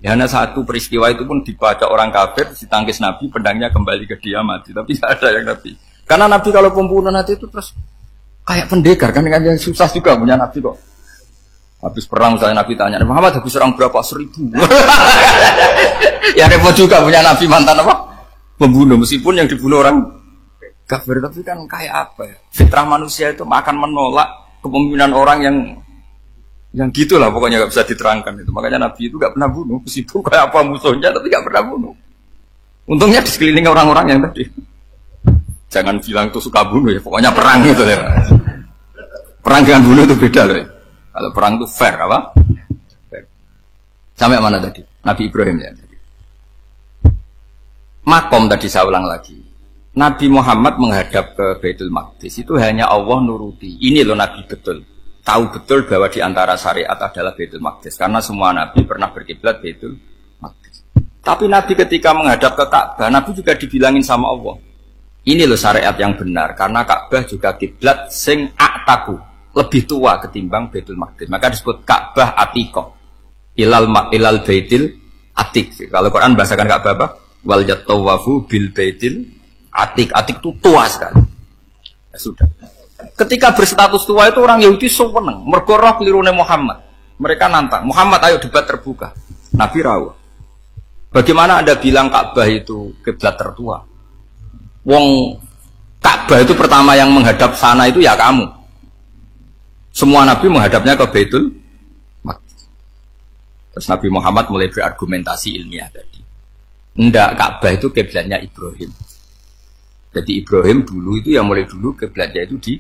Ya, hanya satu peristiwa itu pun dibaca orang kafir, ditangkis Nabi, pedangnya kembali ke dia mati. Tapi gak ada yang Nabi. Karena Nabi kalau pembunuh nanti itu terus kayak pendekar kan, yang susah juga punya Nabi kok. Habis perang saya Nabi tanya, Muhammad habis serang berapa? 1000. Ya repot juga punya Nabi mantan apa? Pembunuh, meskipun yang dibunuh orang kafir. Tapi kan kayak apa ya? Fitrah manusia itu akan menolak kepemimpinan orang yang gitulah pokoknya nggak bisa diterangkan itu. Makanya Nabi itu nggak pernah bunuh, meskipun kayak apa musuhnya tapi nggak pernah bunuh. Untungnya di sekeliling orang-orang yang tadi. Jangan bilang itu suka bunuh ya, pokoknya perang itu ya. Perang dengan bunuh itu beda loh. Kalau perang itu fair apa? Fair. Sampai mana tadi? Nabi Ibrahim ya. Makom tadi saya ulang lagi. Nabi Muhammad menghadap ke Baitul Maqdis itu hanya Allah nuruti. Ini loh Nabi betul. Tahu betul bahwa di antara syariat adalah Baitul Maqdis. Karena semua Nabi pernah berkiblat Baitul Maqdis. Tapi Nabi ketika menghadap ke Ka'bah, Nabi juga dibilangin sama Allah. Ini loh syariat yang benar. Karena Ka'bah juga kiblat sing a'taku. Lebih tua ketimbang Baitul Maqdis. Maka disebut Ka'bah Atiqah. Ilal Baitil Atiq. Kalau Quran bahasakan Ka'bah apa? Wal yatawafu bil Baitil Atik itu tua sekali. Ya sudah. Ketika berstatus tua itu orang Yahudi seneng. Mergo roh kelirune Muhammad. Mereka nantang, Muhammad ayo debat terbuka. Nabi rawuh. Bagaimana Anda bilang Ka'bah itu kiblat tertua? Wong Ka'bah itu pertama yang menghadap sana itu ya kamu. Semua Nabi menghadapnya ke Baitul Maqdis. Terus Nabi Muhammad mulai berargumentasi ilmiah tadi. Enggak, Ka'bah itu kiblatnya Ibrahim. Jadi Ibrahim dulu itu yang mulai dulu kiblatnya itu di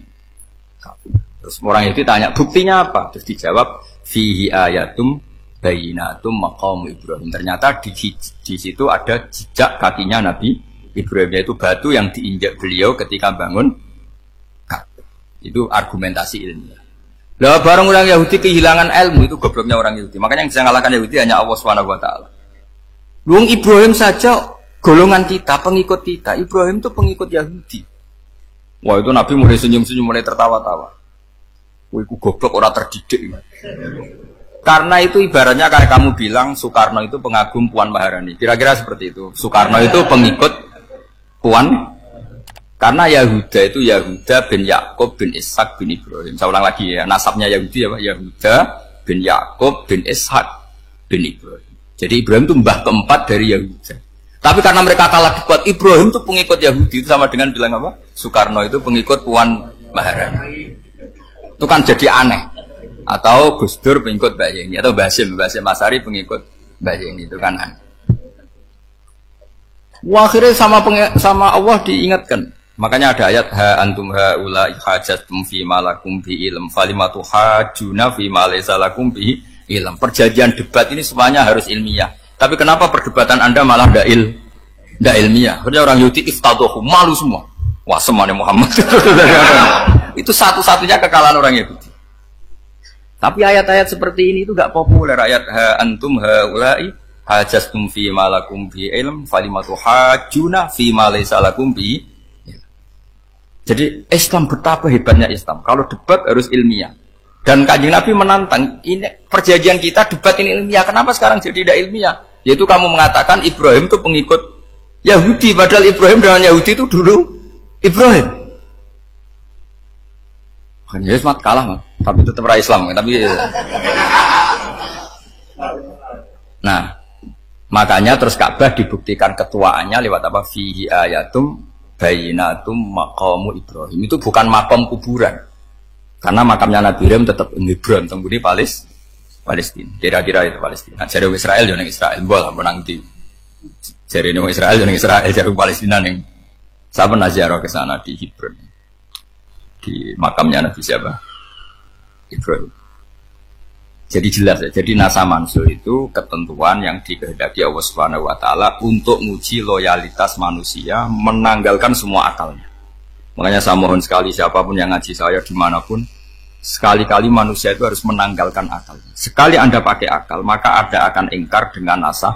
Ka'bah. Terus orang itu tanya buktinya apa? Terus dijawab fihi ayatum bayinatum maqam Ibrahim. Ternyata di situ ada jejak kakinya Nabi Ibrahim, yaitu batu yang diinjak beliau ketika bangun Ka'bah. Itu argumentasi ilmiah. Lah barang orang Yahudi kehilangan ilmu itu gobloknya orang Yahudi. Makanya yang bisa mengalahkan Yahudi hanya Allah Subhanahu wa taala. Wong Ibrahim saja golongan kita, pengikut kita. Ibrahim itu pengikut Yahudi. Wah itu Nabi mulai senyum-senyum, mulai tertawa-tawa. Wah itu goblok, orang terdidik. Karena itu ibaratnya kayak kamu bilang Soekarno itu pengagum Puan Maharani. Kira-kira seperti itu. Soekarno itu pengikut Puan. Karena Yahuda itu Yahuda bin Yakub bin Ishak bin Ibrahim. Saya ulang lagi ya, nasabnya Yahudi apa? Yahuda bin Yakub bin Ishak bin Ibrahim. Jadi Ibrahim itu mbah keempat dari Yahuda. Tapi karena mereka kalah debat, Ibrahim itu pengikut Yahudi, itu sama dengan bilang apa? Soekarno itu pengikut Puan Maharani. Itu kan jadi aneh. Atau Gus Dur pengikut Mbak Yeni, atau Basim Masari pengikut Mbak Yeni, itu kan aneh. Wah, akhirnya sama Allah diingatkan. Makanya ada ayat ha antum haula hajatum fi malakum bi ilm falimatu hajuna fi ma laysa lakum bi ilm. Perjanjian debat ini semuanya harus ilmiah. Tapi kenapa perdebatan Anda malah ndak ilmiah? Karena orang Yahudi iftadohu, malu semua. Wah semuanya Muhammad. Itu satu-satunya kekalahan orang Yahudi. Tapi ayat-ayat seperti ini itu gak populer. Ayat ha antum haula'i hajastum fi malakum bi ilm falimatu hajuna fi ma laysa lakum bi. Jadi Islam betapa hebatnya Islam. Kalau debat harus ilmiah. Dan Kanjeng Nabi menantang, ini perjanjian kita debat ini ilmiah. Kenapa sekarang jadi tidak ilmiah? Yaitu kamu mengatakan Ibrahim itu pengikut Yahudi, padahal Ibrahim dengan Yahudi itu dulu Ibrahim. Kan Yesus mat kalah, man. Tapi tetap ra Islam, tapi nah, makanya terus Ka'bah dibuktikan ketuaannya lewat apa? Fihi ayatum bayinatum maqamu Ibrahim. Itu bukan makam kuburan. Karena makamnya Nabi Ibrahim tetap Hebron, temudi Palestina. Kira-kira itu Palestina. Jari Israel jangan Israel, boleh menang di. Jari Israel jangan Israel, jari Palestina yang saya pernah ziarah ke sana di Hebron, di makamnya Nabi siapa? Ibrahim. Jadi jelas ya. Jadi nasa mansul itu ketentuan yang dikehendaki Allah Subhanahu Wa Taala untuk menguji loyalitas manusia, menanggalkan semua akalnya. Makanya saya mohon sekali siapapun yang ngaji saya dimanapun, sekali-kali manusia itu harus menanggalkan akal. Sekali Anda pakai akal, maka Anda akan ingkar dengan nasa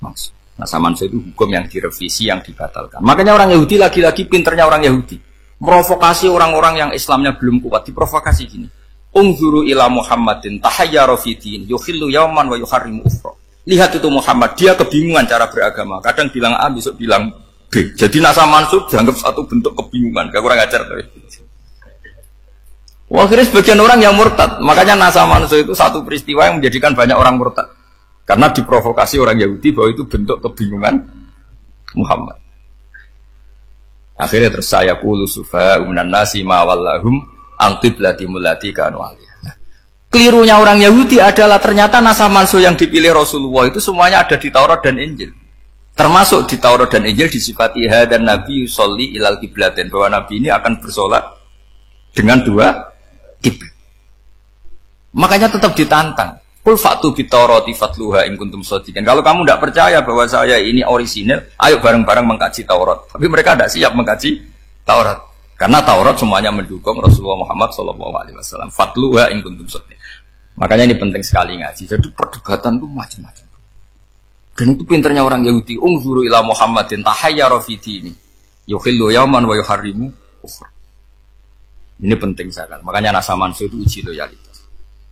mansul. Nasa mansul itu hukum yang direvisi, yang dibatalkan. Makanya orang Yahudi lagi-lagi pinternya orang Yahudi. Merovokasi orang-orang yang Islamnya belum kuat, diprovokasi gini. Unzuru ila Muhammadin tahayyara fi din yukhillu yawman wa yuharrimu ukhra. Lihat itu Muhammad, dia kebingungan cara beragama. Kadang bilang A, besok bilang B. Jadi nasa mansub dianggap satu bentuk kebingungan. Gak kurang ajar tuh. Wah, akhirnya sebagian orang yang murtad. Makanya nasa mansub itu satu peristiwa yang menjadikan banyak orang murtad. Karena diprovokasi orang Yahudi bahwa itu bentuk kebingungan Muhammad. Akhirnya terus saya qulu sufa minan nasi ma wallahum an qiblati mulati kanu alaiha. Kelirunya orang Yahudi adalah ternyata nasa mansub yang dipilih Rasulullah itu semuanya ada di Taurat dan Injil. Termasuk di Taurat dan Injil disifati dan Nabi sholli ilal qiblatain, bahwa Nabi ini akan bersolat dengan dua kiblat. Makanya tetap ditantang. Qul fa'tu bit-taurati fatluha in kuntum shadiqin. Kalau kamu tidak percaya bahwa saya ini orisinil, ayo bareng-bareng mengkaji Taurat. Tapi mereka tidak siap mengkaji Taurat. Karena Taurat semuanya mendukung Rasulullah Muhammad SAW. Fatluha in kuntum shadiqin. Makanya ini penting sekali ngaji. Jadi perdebatan itu macam-macam. Dan itu pinternya orang Yahudi. Unzuru ila Muhammadin tahayyara fi dini. Yuhillu yawman wa yuharrimu ukhra. Ini penting sekali. Makanya Nasa Mansur itu uji loyalitas.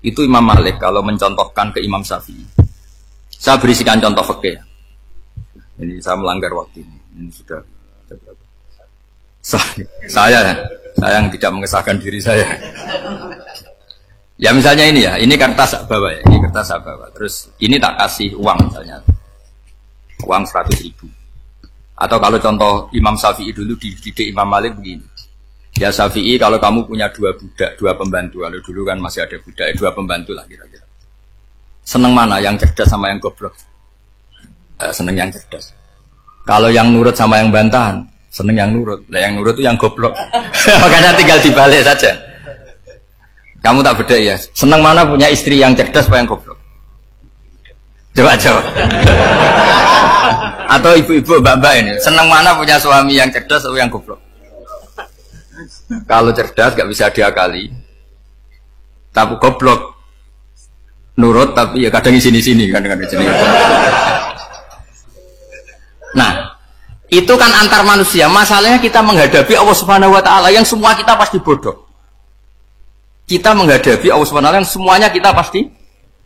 Itu Imam Malik kalau mencontohkan ke Imam Syafi'i. Saya berisikan contoh fikih. Ini saya melanggar waktu ini. Ini sudah berapa? Saya yang tidak mengesahkan diri saya. Ya misalnya ini ya, ini kertas saya bawa ya, ini kertas saya bawa. Terus ini tak kasih uang misalnya, uang 100.000. Atau kalau contoh Imam Syafi'i dulu dididik Imam Malik begini. Ya Syafi'i kalau kamu punya 2 budak, 2 pembantu, kalau dulu kan masih ada budak, 2 pembantu lah kira-kira. Seneng mana, yang cerdas sama yang goblok? Seneng yang cerdas. Kalau yang nurut sama yang bantahan, seneng yang nurut. Lah yang nurut itu yang goblok. Makanya tinggal dibalik saja. Kamu tak beda ya. Seneng mana punya istri yang cerdas apa yang goblok? Coba jawab. Atau ibu-ibu mbak-mbak ini, seneng mana punya suami yang cerdas atau yang goblok? Kalau cerdas gak bisa diakali, tapi goblok nurut tapi ya kadang di sini kan di sini. Nah, itu kan antar manusia. Masalahnya kita menghadapi Allah Subhanahu wa taala yang semua kita pasti bodoh. Kita menghadapi Allah Subhanahu wa taala yang semuanya kita pasti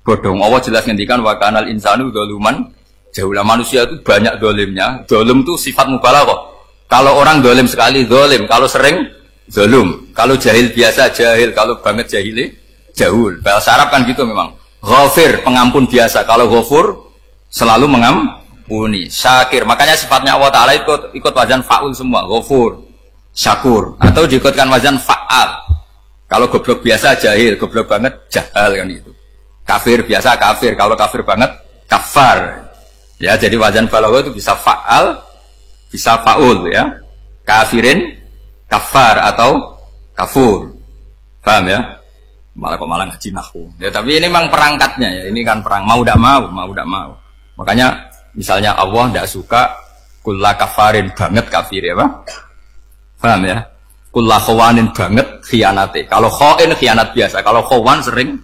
bodoh. Allah jelas ngendikan wa kanal insanu dzaluman jahula. Manusia itu banyak dolimnya. Dolim itu sifat mubalaghah. Kalau orang dolim sekali dolim, kalau sering zalum, kalau jahil biasa jahil, kalau banget jahili jahul. Bahasa Arab kan gitu memang. Ghafir, pengampun biasa. Kalau ghafur selalu mengampuni. Syakir, makanya sifatnya Allah Ta'ala ikut wazan fa'ul semua. Ghafur, syakur. Atau diikutkan wazan fa'al. Kalau goblok biasa jahil, goblok banget jahal kan gitu. Kafir biasa kafir, kalau kafir banget kafar. Ya, jadi wazan balagha itu bisa fa'al, bisa fa'ul ya. Kafirin kafar atau kafur, paham ya? Malah kok malah ngaji nahwu. Ya tapi ini memang perangkatnya ya. Ini kan perang mau tidak mau. Makanya misalnya Allah tidak suka kulla kafarin banget kafir ya, Pak? Paham ya? Kulla khawanin banget khianate. Kalau khain khianat biasa, kalau khawan sering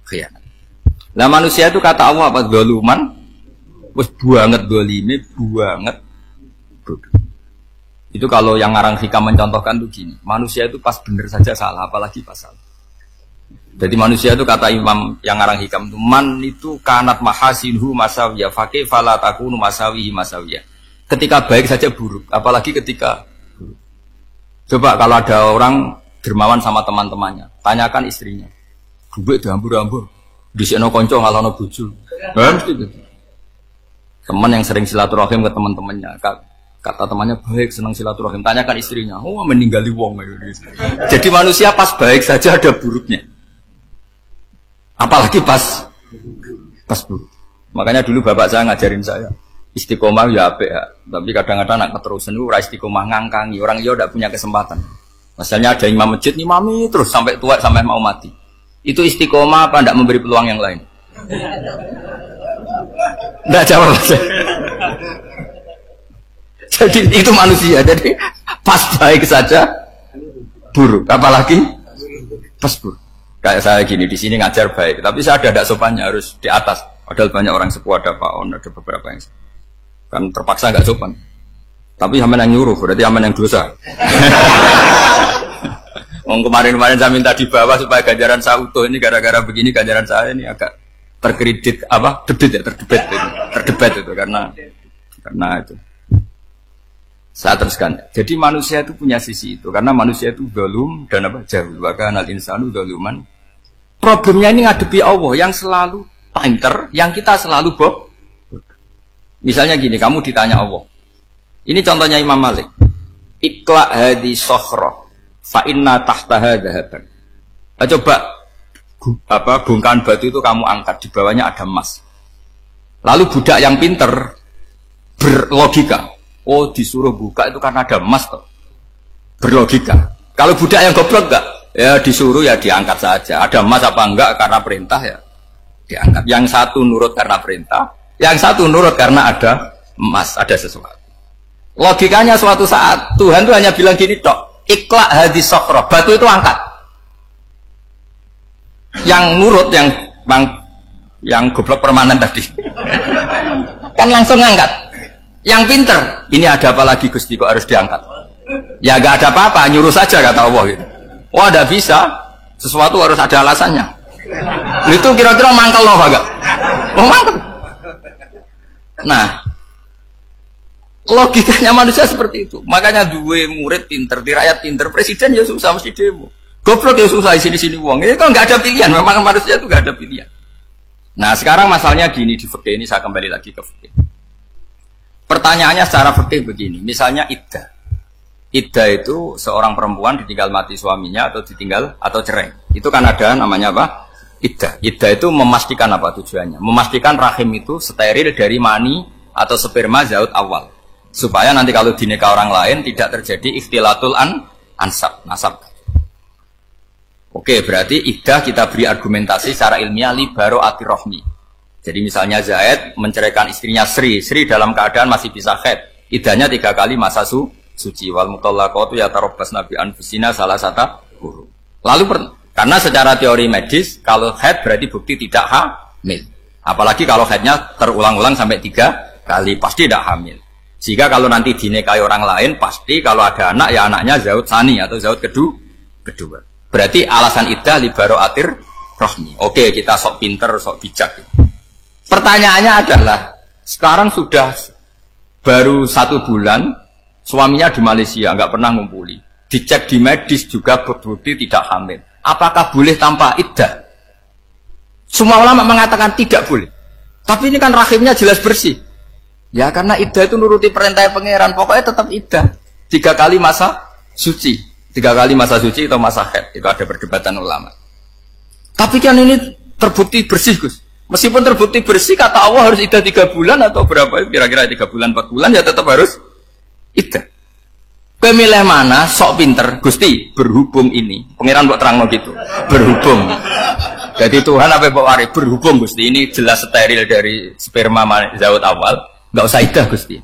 khianat. Nah manusia itu kata Allah apa? Zaluman, wis banget dolime, banget bodoh. Itu kalau yang ngarang hikam mencontohkan tuh gini, manusia itu pas bener saja salah, apalagi pas salah. Jadi manusia itu kata Imam yang ngarang hikam itu, man itu kanat mahasinhu masawiyah, fakih fala takunu masawihi masawiyah. Ketika baik saja buruk, apalagi ketika buruk. Coba kalau ada orang dermawan sama teman-temannya, tanyakan istrinya, duit diambur-ambur, disekno konco ngalono bojo. Mesti gitu. Teman yang sering silaturahim ke teman-temannya, kata temannya baik, senang silaturahim. Tanyakan istrinya, oh meninggali wong. Jadi manusia pas baik saja ada buruknya. Apalagi pas buruk. Makanya dulu bapak saya ngajarin saya, istiqomah ya apik ya. Tapi kadang-kadang nak keterusan ora istiqomah ngangkangi. Orang dia tidak punya kesempatan. Misalnya ada imam masjid, imami terus sampai tua sampai mau mati. Itu istiqomah apa tidak memberi peluang yang lain? Tidak jawab saya. Jadi itu manusia. Jadi pas baik saja buruk, apalagi pas buruk. Kayak saya gini di sini ngajar baik, tapi saya ada sopannya harus di atas. Padahal banyak orang sepuh, ada Pak On, ada beberapa yang kan terpaksa nggak sopan. Tapi aman yang nyuruh, berarti aman yang dosa. Kemarin-kemarin saya minta di bawah supaya ganjaran saya utuh. Ini gara-gara begini ganjaran saya ini agak terkredit apa? Terdebat itu karena itu. Saya teruskan. Jadi manusia itu punya sisi itu karena manusia itu dzalum dan apa? Jahul. Wa kanal insanu dzaluman. Problemnya ini ngadepi Allah yang selalu pinter, yang kita selalu bodoh. Misalnya gini, kamu ditanya Allah. Ini contohnya Imam Malik. Ikla hadi sokhroh fa inna tahtaha dhahaban. Coba bongkahan batu itu kamu angkat, di bawahnya ada emas. Lalu budak yang pinter berlogika, oh disuruh buka itu karena ada emas toh. Berlogika. Kalau budak yang goblok enggak, ya disuruh ya diangkat saja. Ada emas apa enggak karena perintah ya diangkat. Yang satu nurut karena perintah, yang satu nurut karena ada emas, ada sesuatu. Logikanya suatu saat Tuhan tuh hanya bilang gini tok, ikhla hadis sokro, batu itu angkat. Yang nurut yang goblok permanen tadi kan langsung ngangkat. Yang pinter, ini ada apa lagi Gusti kok harus diangkat? Ya gak ada apa-apa, nyuruh saja kata Allah gitu. Wah tidak bisa, sesuatu harus ada alasannya. Itu kira-kira mangkel loh agak. Oh mangkel. Nah, logikanya manusia seperti itu. Makanya dua murid pinter, di rakyat pinter, presiden ya susah mesti demo. Goblok ya susah di sini uang. Ini kan nggak ada pilihan. Memang manusia itu nggak ada pilihan. Nah sekarang masalahnya gini di fikih ini, saya kembali lagi ke fikih. Pertanyaannya secara fikih begini. Misalnya iddah. Iddah itu seorang perempuan ditinggal mati suaminya atau ditinggal atau cerai. Itu kan ada namanya apa? Iddah. Iddah itu memastikan apa tujuannya? Memastikan rahim itu steril dari mani atau sperma zaut awal. Supaya nanti kalau dinikah orang lain tidak terjadi ikhtilatul nasab. Oke, berarti iddah kita beri argumentasi secara ilmiah li baro'ati rohmi. Jadi misalnya Zaid menceraikan istrinya Sri dalam keadaan masih bisa haid. Iddahnya 3 kali masa suci. Wal mutallaqatu yatarabbasna bi anfusina salasata quru. Lalu karena secara teori medis kalau haid berarti bukti tidak hamil. Apalagi kalau haidnya terulang-ulang sampai 3 kali pasti tidak hamil. Jika kalau nanti dinikahi orang lain pasti kalau ada anak ya anaknya zaud sani atau zaud kedua. Berarti alasan iddah li baro'atir rohmi. Oke, kita sok pinter, sok bijak. Pertanyaannya adalah sekarang sudah baru 1 bulan suaminya di Malaysia nggak pernah ngumpuli, dicek di medis juga berbukti tidak hamil. Apakah boleh tanpa iddah? Semua ulama mengatakan tidak boleh. Tapi ini kan rahimnya jelas bersih. Ya karena iddah itu nuruti perintah pangeran, pokoknya tetap iddah. 3 kali masa suci, 3 kali masa suci atau masa haid, itu ada perdebatan ulama. Tapi kan ini terbukti bersih Gus. Meskipun terbukti bersih, kata Allah harus iddah 3 bulan atau berapa? Kira-kira 3 bulan, 4 bulan ya tetap harus iddah. Pemilih mana sok pinter Gusti berhubung ini. Pangeran kok terang gitu. Berhubung. Jadi Tuhan apa Pak Wari berhubung Gusti ini jelas steril dari sperma zaut awal, enggak usah iddah Gusti.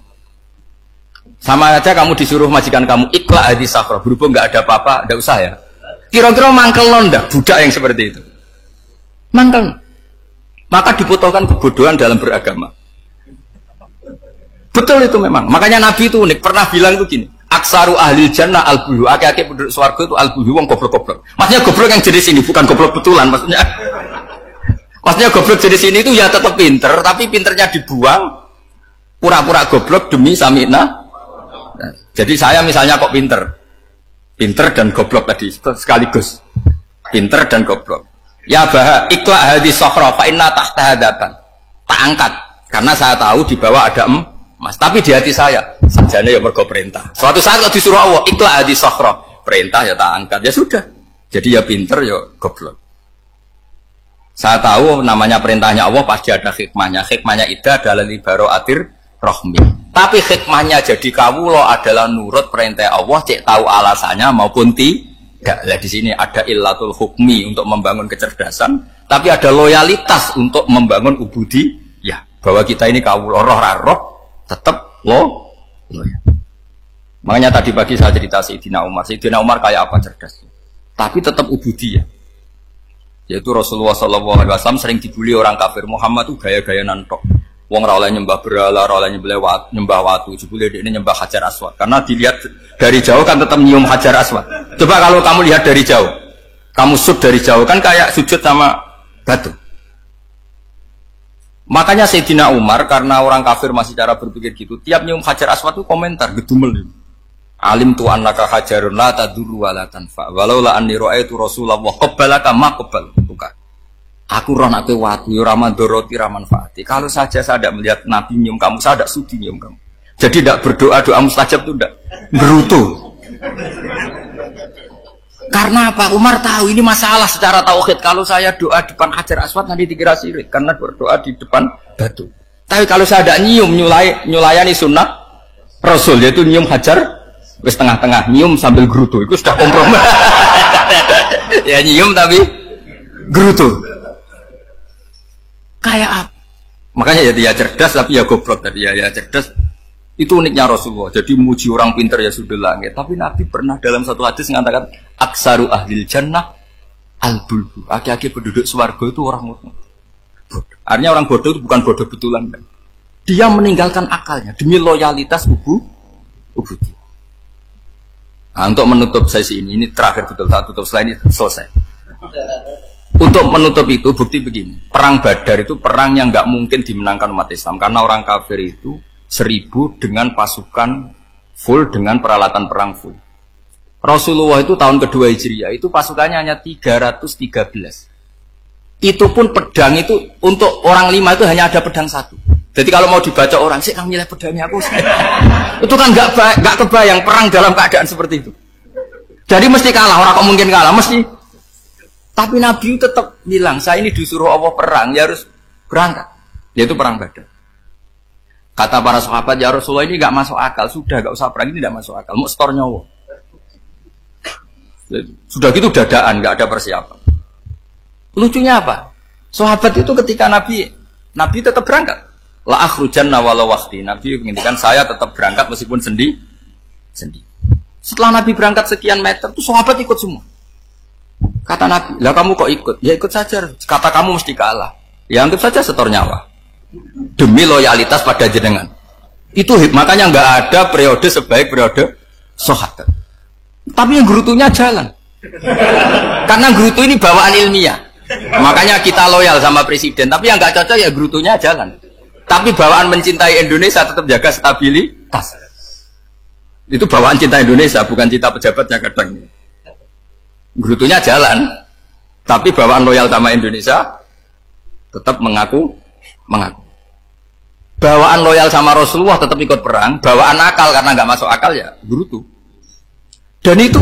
Sama aja kamu disuruh majikan kamu ikhla hadis sakro berhubung enggak ada apa-apa, enggak usah ya. Kira-kira mangkel ndak budak yang seperti itu. Mangkel. Maka dibutuhkan kebodohan dalam beragama. Betul itu memang. Makanya Nabi itu unik. Pernah bilang itu gini. Aksaru ahli jannah al-buhu. Aki-aki penduduk swarga itu al-buhu. Wong goblok-goblok. Maksudnya goblok yang jenis ini. Bukan goblok betulan. Maksudnya goblok jenis ini itu ya tetap pinter. Tapi pinternya dibuang. Pura-pura goblok demi samina. Nah, jadi saya misalnya kok pinter. Pinter dan goblok tadi. Sekaligus. Pinter dan goblok. Ya bah, ikhla hadis sokhra fa inna tahta hadapan. Tak angkat karena saya tahu di bawah ada emas. Tapi di hati saya sajane ya mergo perintah. Suatu saat kalau disuruh Allah ikhla hadis sokhra, perintah ya tak angkat. Ya sudah. Jadi ya pinter ya goblok. Saya tahu namanya perintahnya Allah pasti ada hikmahnya. Hikmahnya iddah adalah li baro'atir rohmi. Tapi hikmahnya jadi kawula adalah nurut perintah Allah, cek tahu alasannya maupun tidak. Lah di sini ada illatul hukmi untuk membangun kecerdasan, tapi ada loyalitas untuk membangun ubudi. Ya, bahwa kita ini kawula roh tetap loyal. Makanya tadi pagi saya cerita Sayyidina Umar. Sayyidina Umar kayak apa cerdas, tapi tetap ubudi ya. Yaitu Rasulullah SAW sering dibully orang kafir. Muhammad itu gaya-gaya nantok. Wong ra oleh nyembah berhala, ra oleh nyembah watu, jebule ini nyembah Hajar Aswad. Karena dilihat dari jauh kan tetap nyium Hajar Aswad. Coba kalau kamu lihat dari jauh, kamu sujud dari jauh kan kayak sujud sama batu. Makanya Sayyidina Umar karena orang kafir masih cara berpikir gitu, tiap nyium Hajar Aswad itu komentar gedumel. Alim tu annaka hajarun la tadurru wa la tanfa. Walau la anni ra'aitu Rasulullah qabbalaka ma qabbal. Bukan. Aku roh nak watu, raman doroti, raman fati. Kalau saja saya tidak melihat Nabi nyium kamu, saya tidak sudi nyium kamu. Jadi tidak berdoa, doa mustajab itu tidak berutuh. Karena apa? Umar tahu ini masalah secara tauhid. Kalau saya doa depan Hajar Aswad nanti dikira syirik, karena berdoa di depan batu. Tapi kalau saya tidak nyium, nyulayani sunnah Rasul, yaitu nyium Hajar, wis tengah-tengah nyium sambil gerutu, itu sudah kompromi. Ya nyium tapi gerutu. Kayak apa? Makanya ya cerdas tapi ya goblok tadi ya cerdas. Itu uniknya Rasulullah. Jadi muji orang pintar ya sudah langit. Tapi Nabi pernah dalam satu hadis mengatakan aksaru ahlil jannah al-bulbu. Aki-aki penduduk swarga itu orang bodoh. Artinya orang bodoh itu bukan bodoh betulan. Kan? Dia meninggalkan akalnya demi loyalitas ubudi. Nah, untuk menutup sesi ini terakhir betul tak tutup setelah ini selesai. Untuk menutup itu bukti begini. Perang Badar itu perang yang nggak mungkin dimenangkan umat Islam karena orang kafir itu 1000 dengan pasukan full dengan peralatan perang full. Rasulullah itu tahun kedua Hijriah itu pasukannya hanya 313. Itu pun pedang itu untuk orang 5 itu hanya ada pedang 1. Jadi kalau mau dibaca orang sih kamu nilai pedangnya aku. Itu kan nggak kebayang perang dalam keadaan seperti itu. Jadi mesti kalah, orang kok mungkin kalah mesti. Tapi Nabi tetap bilang saya ini disuruh Allah perang, ya harus berangkat. Yaitu perang Badar. Kata para sahabat ya Rasulullah ini nggak masuk akal, sudah nggak usah perang ini nggak masuk akal, mau setor nyawa. Sudah gitu dadaan, nggak ada persiapan. Lucunya apa? Sahabat itu ketika Nabi tetap berangkat. La akhrujanna walau waqti. Nabi menginginkan saya tetap berangkat meskipun sendi. Setelah Nabi berangkat sekian meter, tuh sahabat ikut semua. Kata Nabi, lah kamu kok ikut? Ya ikut saja. Kata kamu mesti kalah. Ya anggap saja setor nyawa. Demi loyalitas pada jenengan. Itu makanya nggak ada periode sebaik periode sahabat. Tapi yang gerutunya jalan. Karena gerutu ini bawaan ilmiah. Makanya kita loyal sama presiden. Tapi yang nggak cocok ya gerutunya jalan. Tapi bawaan mencintai Indonesia tetap jaga stabilitas. Itu bawaan cinta Indonesia, bukan cinta pejabatnya kadang. Gerutunya jalan. Tapi bawaan loyal sama Indonesia tetap mengaku. Bawaan loyal sama Rasulullah tetap ikut perang. Bawaan akal karena nggak masuk akal ya gerutu. Dan itu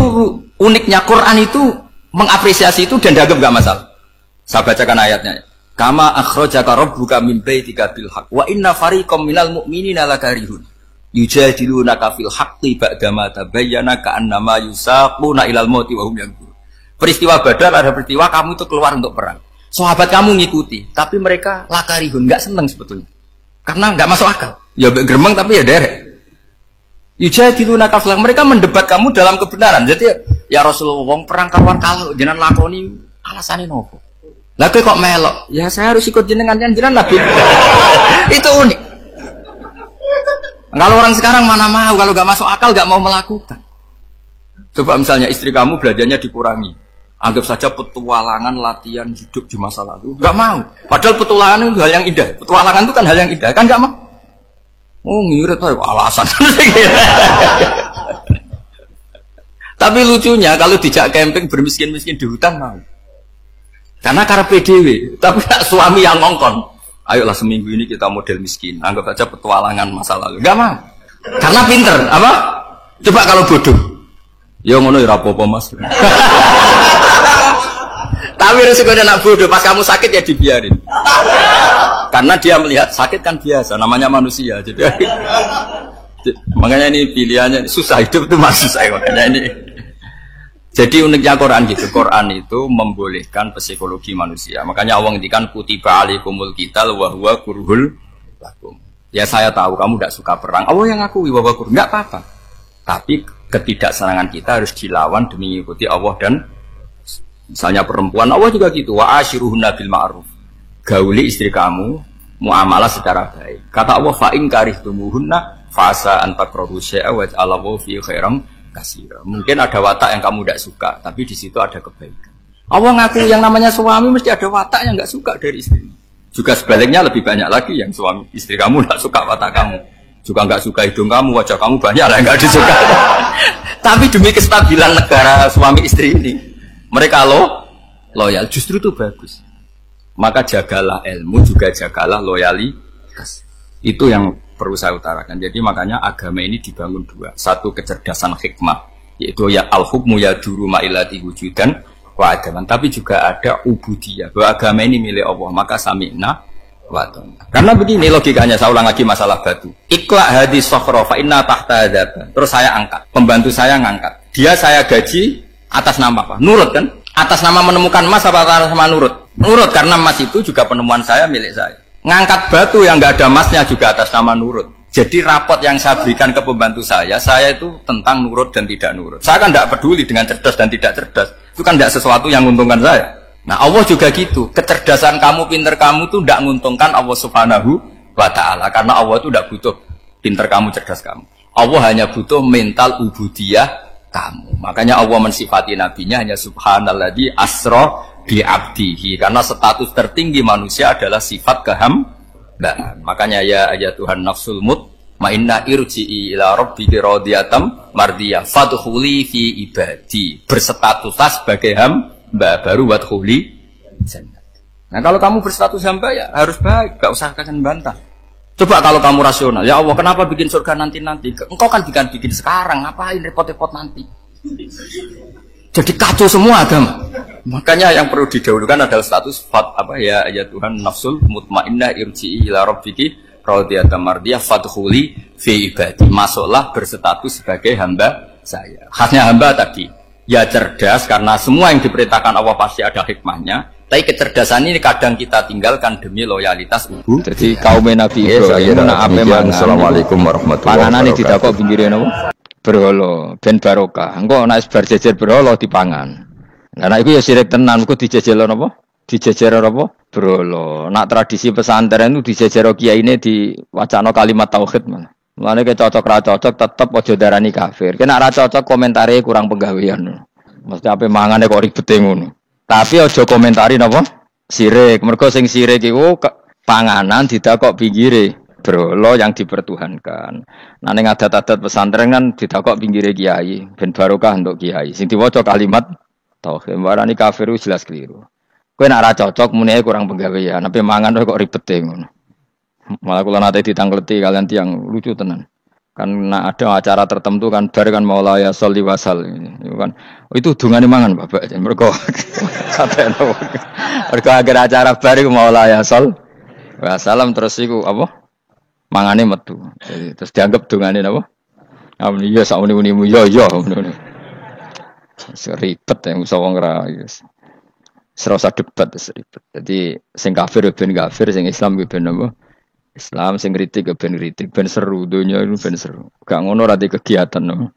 uniknya Quran itu mengapresiasi itu dan dianggap nggak masalah. Saya bacakan ayatnya. Kama akhrajaka rabbuka min baitika bil haqq wa inna fariqam minal mu'minina lakarihun yujadilunaka fil haqqi ba'dama tabayyana ka'annama yusaquna ilal mauti wa hum yanzurun. Peristiwa Badar ada peristiwa kamu itu keluar untuk perang. Sahabat kamu ngikuti, tapi mereka lakarihun, enggak senang sebetulnya. Karena enggak masuk akal. Ya geremeng tapi ya derek. Yujadilunaka fil haqq, mereka mendebat kamu dalam kebenaran. Jadi ya Rasulullah wong perang kawan kalau jenengan lakoni alasane nopo? Lah kok melok? Ya saya harus ikut jenengan Nabi. Itu unik. Kalau orang sekarang mana mau, kalau nggak masuk akal nggak mau melakukan. Coba misalnya istri kamu belajarnya dikurangi, anggap saja petualangan latihan hidup di masa lalu, nggak mau. Padahal petualangan itu hal yang indah. Petualangan itu kan hal yang indah, kan nggak mau. Oh ngirit tuh alasan. Tapi lucunya kalau dijak camping bermiskin-miskin di hutan mau. Karena karena PDW, tapi suami yang ngongkon. Ayolah seminggu ini kita model miskin. Anggap saja petualangan masa lalu. Gak mau. Karena pinter, apa? Coba kalau bodoh. Ya ngono ya apa-apa Mas. Tapi resikonya nak bodoh, pas kamu sakit ya dibiarin. Karena dia melihat sakit kan biasa, namanya manusia. Jadi makanya ini pilihannya susah, hidup itu masih susah makanya ini. Jadi uniknya Quran gitu, Quran itu membolehkan psikologi manusia. Makanya Allah ngendikan kutiba alaikumul qital wa huwa kurhul lakum. Ya saya tahu kamu tidak suka perang. Allah yang ngakui wa huwa kurhul, enggak apa-apa. Tapi ketidaksenangan kita harus dilawan demi mengikuti Allah dan misalnya perempuan Allah juga gitu. Wa ashiruhunna bil ma'ruf. Gauli istri kamu muamalah secara baik. Kata Allah fa in karihtumuhunna fa an takrahu syai'a wa ja'alallahu fi khairan. Mungkin ada watak yang kamu tidak suka, tapi di situ ada kebaikan. Allah ngaku yang namanya suami mesti ada watak yang nggak suka dari istri. Juga sebaliknya lebih banyak lagi yang suami istri kamu nggak suka watak kamu, juga nggak suka hidung kamu, wajah kamu banyak lah yang nggak disuka. Tapi demi kestabilan negara suami istri ini, mereka loyal, justru itu bagus. Maka jagalah ilmu, juga jagalah loyalitas. Itu yang perlu saya utarakan. Jadi makanya agama ini dibangun dua. Satu kecerdasan hikmah, yaitu ya al-hukmu ya duru ma'ilati wujudan wa adaman. Tapi juga ada ubudiyah, bahwa agama ini milik Allah. Maka sami'na wa ta'na. Karena begini logikanya, saya ulang lagi masalah batu. Ikla hadis sokhro fa inna tahta adaba. Terus saya angkat, pembantu saya ngangkat. Dia saya gaji atas nama apa? Nurut kan? Atas nama menemukan emas apa atas nama nurut? Nurut karena emas itu juga penemuan saya, milik saya. Ngangkat batu yang nggak ada emasnya juga atas nama nurut. Jadi rapot yang saya berikan ke pembantu saya itu tentang nurut dan tidak nurut. Saya kan tidak peduli dengan cerdas dan tidak cerdas. Itu kan tidak sesuatu yang menguntungkan saya. Nah Allah juga gitu. Kecerdasan kamu, pinter kamu itu tidak menguntungkan Allah Subhanahu wa Ta'ala. Karena Allah itu tidak butuh pinter kamu, cerdas kamu. Allah hanya butuh mental ubudiyah kamu. Makanya Allah mensifati nabinya hanya subhanalladzi asra bi abdihi, karena status tertinggi manusia adalah sifat kehambaan. Makanya ya Tuhan nafsul mutmainnah irji'i ila rabbiki radiyatan mardiyah fadkhuli fi ibadi, berstatuslah sebagai hamba baru wadkhuli jannah. Nah kalau kamu berstatus hamba ya harus baik, gak usah kalian bantah. Coba kalau kamu rasional, ya Allah kenapa bikin surga nanti-nanti? Engkau kan bikin sekarang, ngapain repot-repot nanti? Jadi kacau semua agama. Makanya yang perlu didahulukan adalah status ya Tuhan nafsul mutmainnah irji'i ila rabbiki radiyatan mardiyah fadkhuli fi ibadi. Masuklah berstatus sebagai hamba saya. Khasnya hamba tadi, ya cerdas karena semua yang diperintahkan Allah pasti ada hikmahnya. Tapi kecerdasan ini kadang kita tinggalkan demi loyalitas ibu. Jadi kaum Nabi Ibrahim ape mangan. Assalamualaikum warahmatullahi wabarakatuh. Panganan ditakok pinggire napa? Berhala ben barokah. Engko nek bar jejer berhala dipangan. Lah nek iku ya sirik tenan, iku dijejelo napa? Dijejero apa? Berhala. Nak tradisi pesantren itu dijejero kiyaine diwacana kalimat tauhid malah. Mulane ke cocok ra cocok tetep aja darani kafir. Kena ra cocok komentare kurang penggawean. Mesti ape mangane kok ribete ngono. Tapi aja komentari napa? Sirik. Mergo sing sirik iku panganan didakok pinggire berhala yang dipertuhankan. Nah ning adat-adat pesantren kan didakok pinggire kiai, ben barokah untuk kiai. Sing diwaca kalimat tauhid. Warani kafir jelas keliru. Kowe nek ora cocok muni kurang penggawean, ape mangan kok ribete ngono. Malah kula nate ditangleti kalian tiang lucu tenan. Kan ada acara tertentu kan bar kan maulaya sholli wasal itu kan itu dungane mangan Bapak mergo sateno mergo agar acara bar iku maulaya shol wasalam terus iku apa mangane metu jadi terus dianggap dungane napa amun iya sak muni-munimu yo ngono ribet yang usah wong ra serasa debat ribet jadi sing kafir ben kafir sing Islam ben apa Islam sing kritik ben kritik ben seru donya itu ben seru. Gak ngono ra di kegiatan no.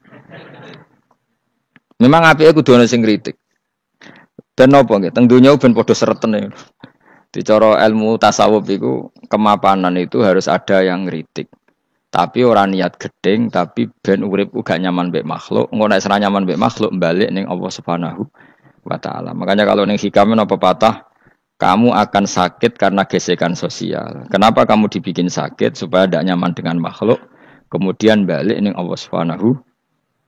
Memang apike kudu ana sing kritik. Ben napa nggih teng donya ben padha seretene. Di cara ilmu tasawuf iku kemapanan itu harus ada yang kritik. Tapi ora niat gedeng tapi ben urip uga nyaman mbek makhluk. Engko nek ora nyaman mbek makhluk balik ning Allah Subhanahu wa taala. Makanya kalau ning hikam napa patah kamu akan sakit karena gesekan sosial. Kenapa kamu dibikin sakit? Supaya tidak nyaman dengan makhluk. Kemudian balik ini Allah Subhanahu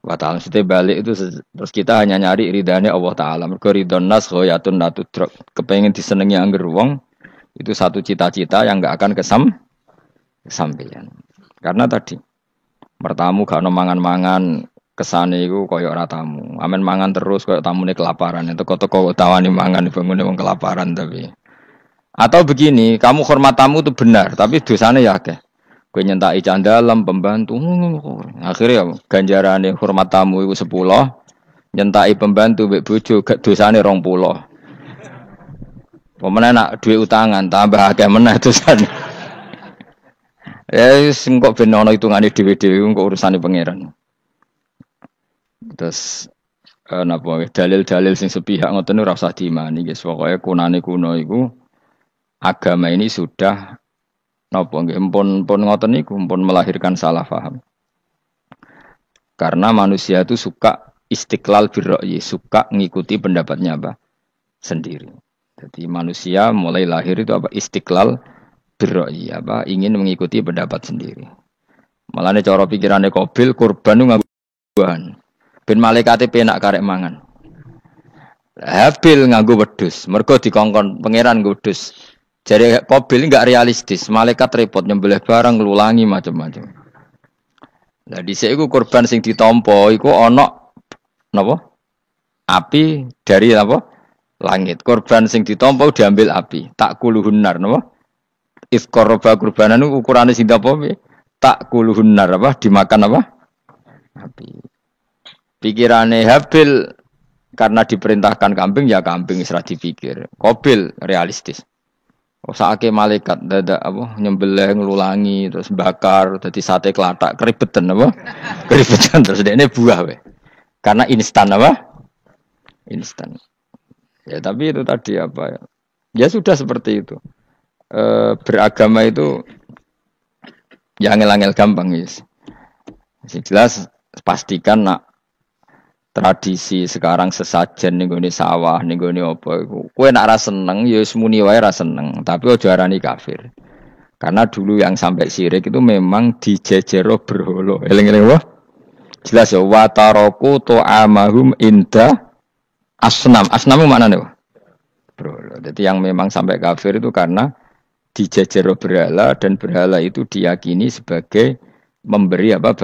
wa ta'ala. Setelah balik itu terus kita hanya nyari ridhanya Allah Ta'ala. Mereka ridhon nas khoyatun natudrok. Kepengen disenengi angger wong. Itu satu cita-cita yang gak akan kesampaian. Karena tadi bertamu gak ada mangan-mangan. Kesane iku koyo ora tamu. Amen mangan terus koyo tamune kelaparan. Teko-teko tawani mangan bangune wong kelaparan tapi. Atau begini, kamu hormat tamu itu benar, tapi dosane ya akeh. Kowe nyentaki candalem pembantu. Akhirnya ganjarane hormat tamu iku 10, nyentaki pembantu mbek bojo dosane 20. Pemene nak duwe utangan tambah akeh meneh dosane. Sing kok ben ana hitungane dhewe-dhewe kok urusane pangeran. Terus napa dalil-dalil sing sepihak ngoten ora usah diimani guys. Pokoke kunane kuno iku agama ini sudah napa nggih pun ngoten niku pun melahirkan salah paham. Karena manusia itu suka istiqlal birra'yi, suka ngikuti pendapatnya apa sendiri. Jadi manusia mulai lahir itu apa istiqlal birra'yi, apa ingin mengikuti pendapat sendiri. Malane cara pikirane Qabil kurban nganggo buahan. Ben malaikate penak karek mangan. Habil nganggo wedhus, mergo dikongkon pangeran nggo wedhus. Jare Qabil enggak realistis, malaikat repot nyembelih barang nglulangi macam-macam. Lah dhisik iku kurban sing ditampa iku ana napa? Api dari apa? Langit. Kurban sing ditampa diambil api. Tak kuluhunnar napa? If qaraba kurbanan ukurane sing apa? Tak kuluhunnar apa? Dimakan apa? Api. Pikirane Habil karena diperintahkan kambing ya kambing isra dipikir. Qabil realistis. Saake malaikat dadak apa nyembelih nglulangi terus bakar dadi sate klathak keribetan apa? Keribetan terus dekne buah we. Karena instan apa? Instan. Ya tapi itu tadi apa ya? Ya sudah seperti itu. Beragama itu ya angel-angel gampang guys. Jelas pastikan nak tradisi sekarang sesajen ning gone sawah ning gone apa iku. Kowe nak ra seneng ya wis muni wae ra seneng, tapi aja arani kafir. Karena dulu yang sampai syirik itu memang dijejero berhala. Eling-eling wae. Jelas ya wa taraku ta'amahum inda asnam. Asnam maknane wae. Berhala. Jadi yang memang sampai kafir itu karena dijejero berhala dan berhala itu diyakini sebagai memberi apa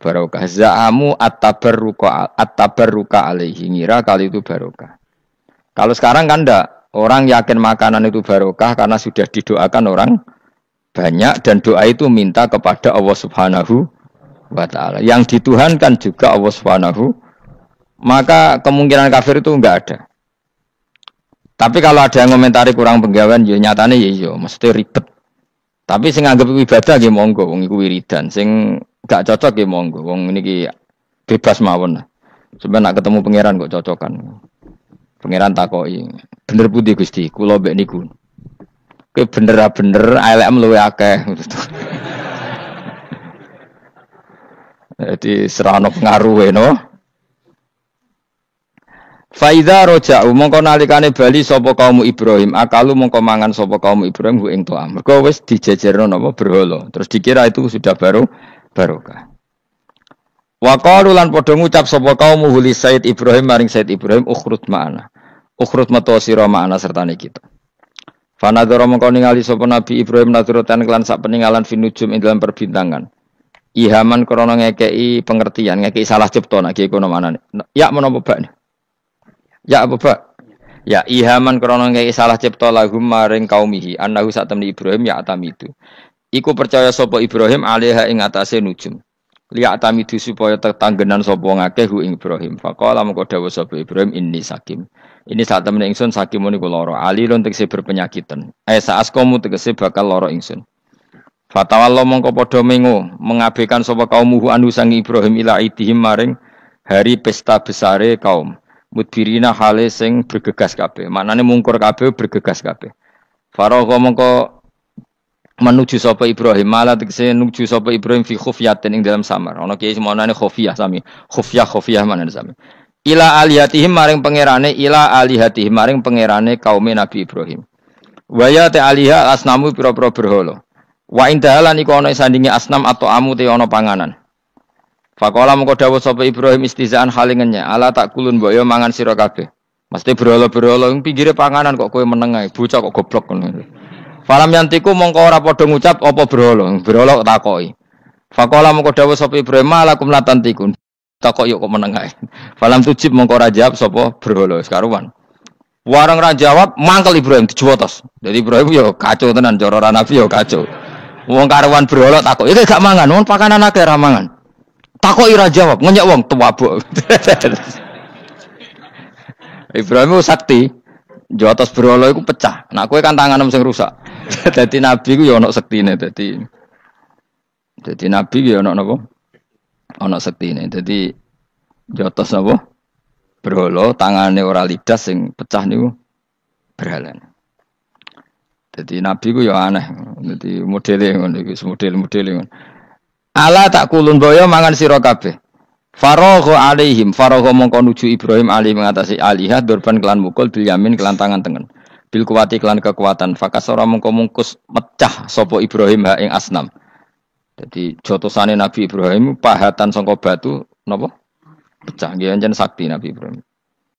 barokah. Za'amu at-tabarruka alaihi, ngira kali itu barokah. Kalau sekarang kan enggak, orang yakin makanan itu barokah karena sudah didoakan orang banyak dan doa itu minta kepada Allah Subhanahu wa taala. Yang dituhankan juga Allah Subhanahu, maka kemungkinan kafir itu enggak ada. Tapi kalau ada yang komentari kurang penggawean ya nyatane ya iya, mesti ribet. Tapi sing anggap ibadah nggih monggo, wong iku wiridan. Sing gak cocok nggih monggo, wong niki bebas mawon. Sampeyan nak ketemu pangeran kok cocokan. Pangeran takoki, "Bener pundi Gusti? Kula mbek niku." Kowe bener elek luwe akeh. Jadi serana pengaruhe no. Faida roja'u mongko nalikane bali sapa kaum Ibrahim akalu mongko mangan sapa kaum Ibrahim ing to'am. Mergo wis dijejerno napa berhala. Terus dikira itu sudah barokah. Wa qalu lan padha ngucap sapa kaum huli Said Ibrahim maring Said Ibrahim ukhrut ma'ana. Ukhrut meto sira ma'ana sertane kita. Fanadzara mongko ningali sapa Nabi Ibrahim naduratan kelan sak peninggalan finujum ing dalam perbintangan. Ihaman krana ngekeki pengertian, ngekeki salah cipta nek kono manane. Ya menapa bak? Ya apa Pak? Ya ihaman krana ngeki salah cipta lahum maring kaumihi annahu sak temni Ibrahim ya atamidu. Iku percaya sapa Ibrahim alaiha ing atase nujum. Liya atamidu supaya tetanggenan sapa ngakeh hu ing Ibrahim. Faqala mengko dawuh sapa Ibrahim inni sakim. Ini sak temne ingsun sakim niku lara. Ali lon tegese berpenyakitan. Saaskomu tegese bakal lara ingsun. Fatawallah mongko padha mengo mengabaikan sapa kaumuhu anu sang Ibrahim ila idihim maring hari pesta besare kaum. Mudbirina hale sing bergegas kabeh. Maknane mungkur kabeh bergegas kabeh. Faragha mongko menuju sapa Ibrahim, malah tegese nuju sapa Ibrahim fi khufyatin ing dalam samar. Ana kiye semonane khufiyah sami. Khufyah manane sami. Ila alihatihim maring pangerane maring pangerane kaum Nabi Ibrahim. Wa ya ta aliha asnamu pira-pira berhala. Wa indahalan iku ana sandinge asnam atau amu te ana panganan. Faqala mengko dawuh sapa Ibrahim istizaan halingennya ala tak kulun mbok yo mangan sira kabeh. Mesti berhala-berhala ing pinggire panganan kok kowe meneng ae bocah kok goblok ngono. Falam yantiku mongko ora padha ngucap apa berhala. Berhala kok takoki. Faqala mengko dawuh sapa Ibrahim malakum latantikun. Takok yo kok meneng ae. Falam tujib mongko ora jawab sapa berhala sekaruan. Warang ra jawab mangkel Ibrahim dijuwotos. Jadi Ibrahim yo kacau tenan cara Nabi yo kacau. Wong karuan berhala takok, "Iki gak mangan, wong pakanan akeh ra mangan." Takok ira jawab, ngenyek wong tuwabuk. Ibrahim sakti, jotos berhala iku pecah. Nak kowe kan tanganem sing rusak. Dadi nabi ku ya ana sektine dadi nabi ya ana napa? Ana sektine. Dadi jotos napa? Berhala tangane ora lidas sing pecah niku berhala. Dadi nabi ku ya aneh. Dadi modele ngono iki, model-modele ngono. Ala tak kulun boyo mangan sira kabeh. Faragha alaihim faragha mongko nuju Ibrahim ali mengatasi alihah durban kelan mukul bil yamin kelan tangan tengen. Bil kuwati kelan kekuatan fakasora mongko mungkus mecah sapa Ibrahim ha ing asnam. Jadi jotosane Nabi Ibrahim pahatan sangka batu napa? Pecah nggih anjen sakti Nabi Ibrahim.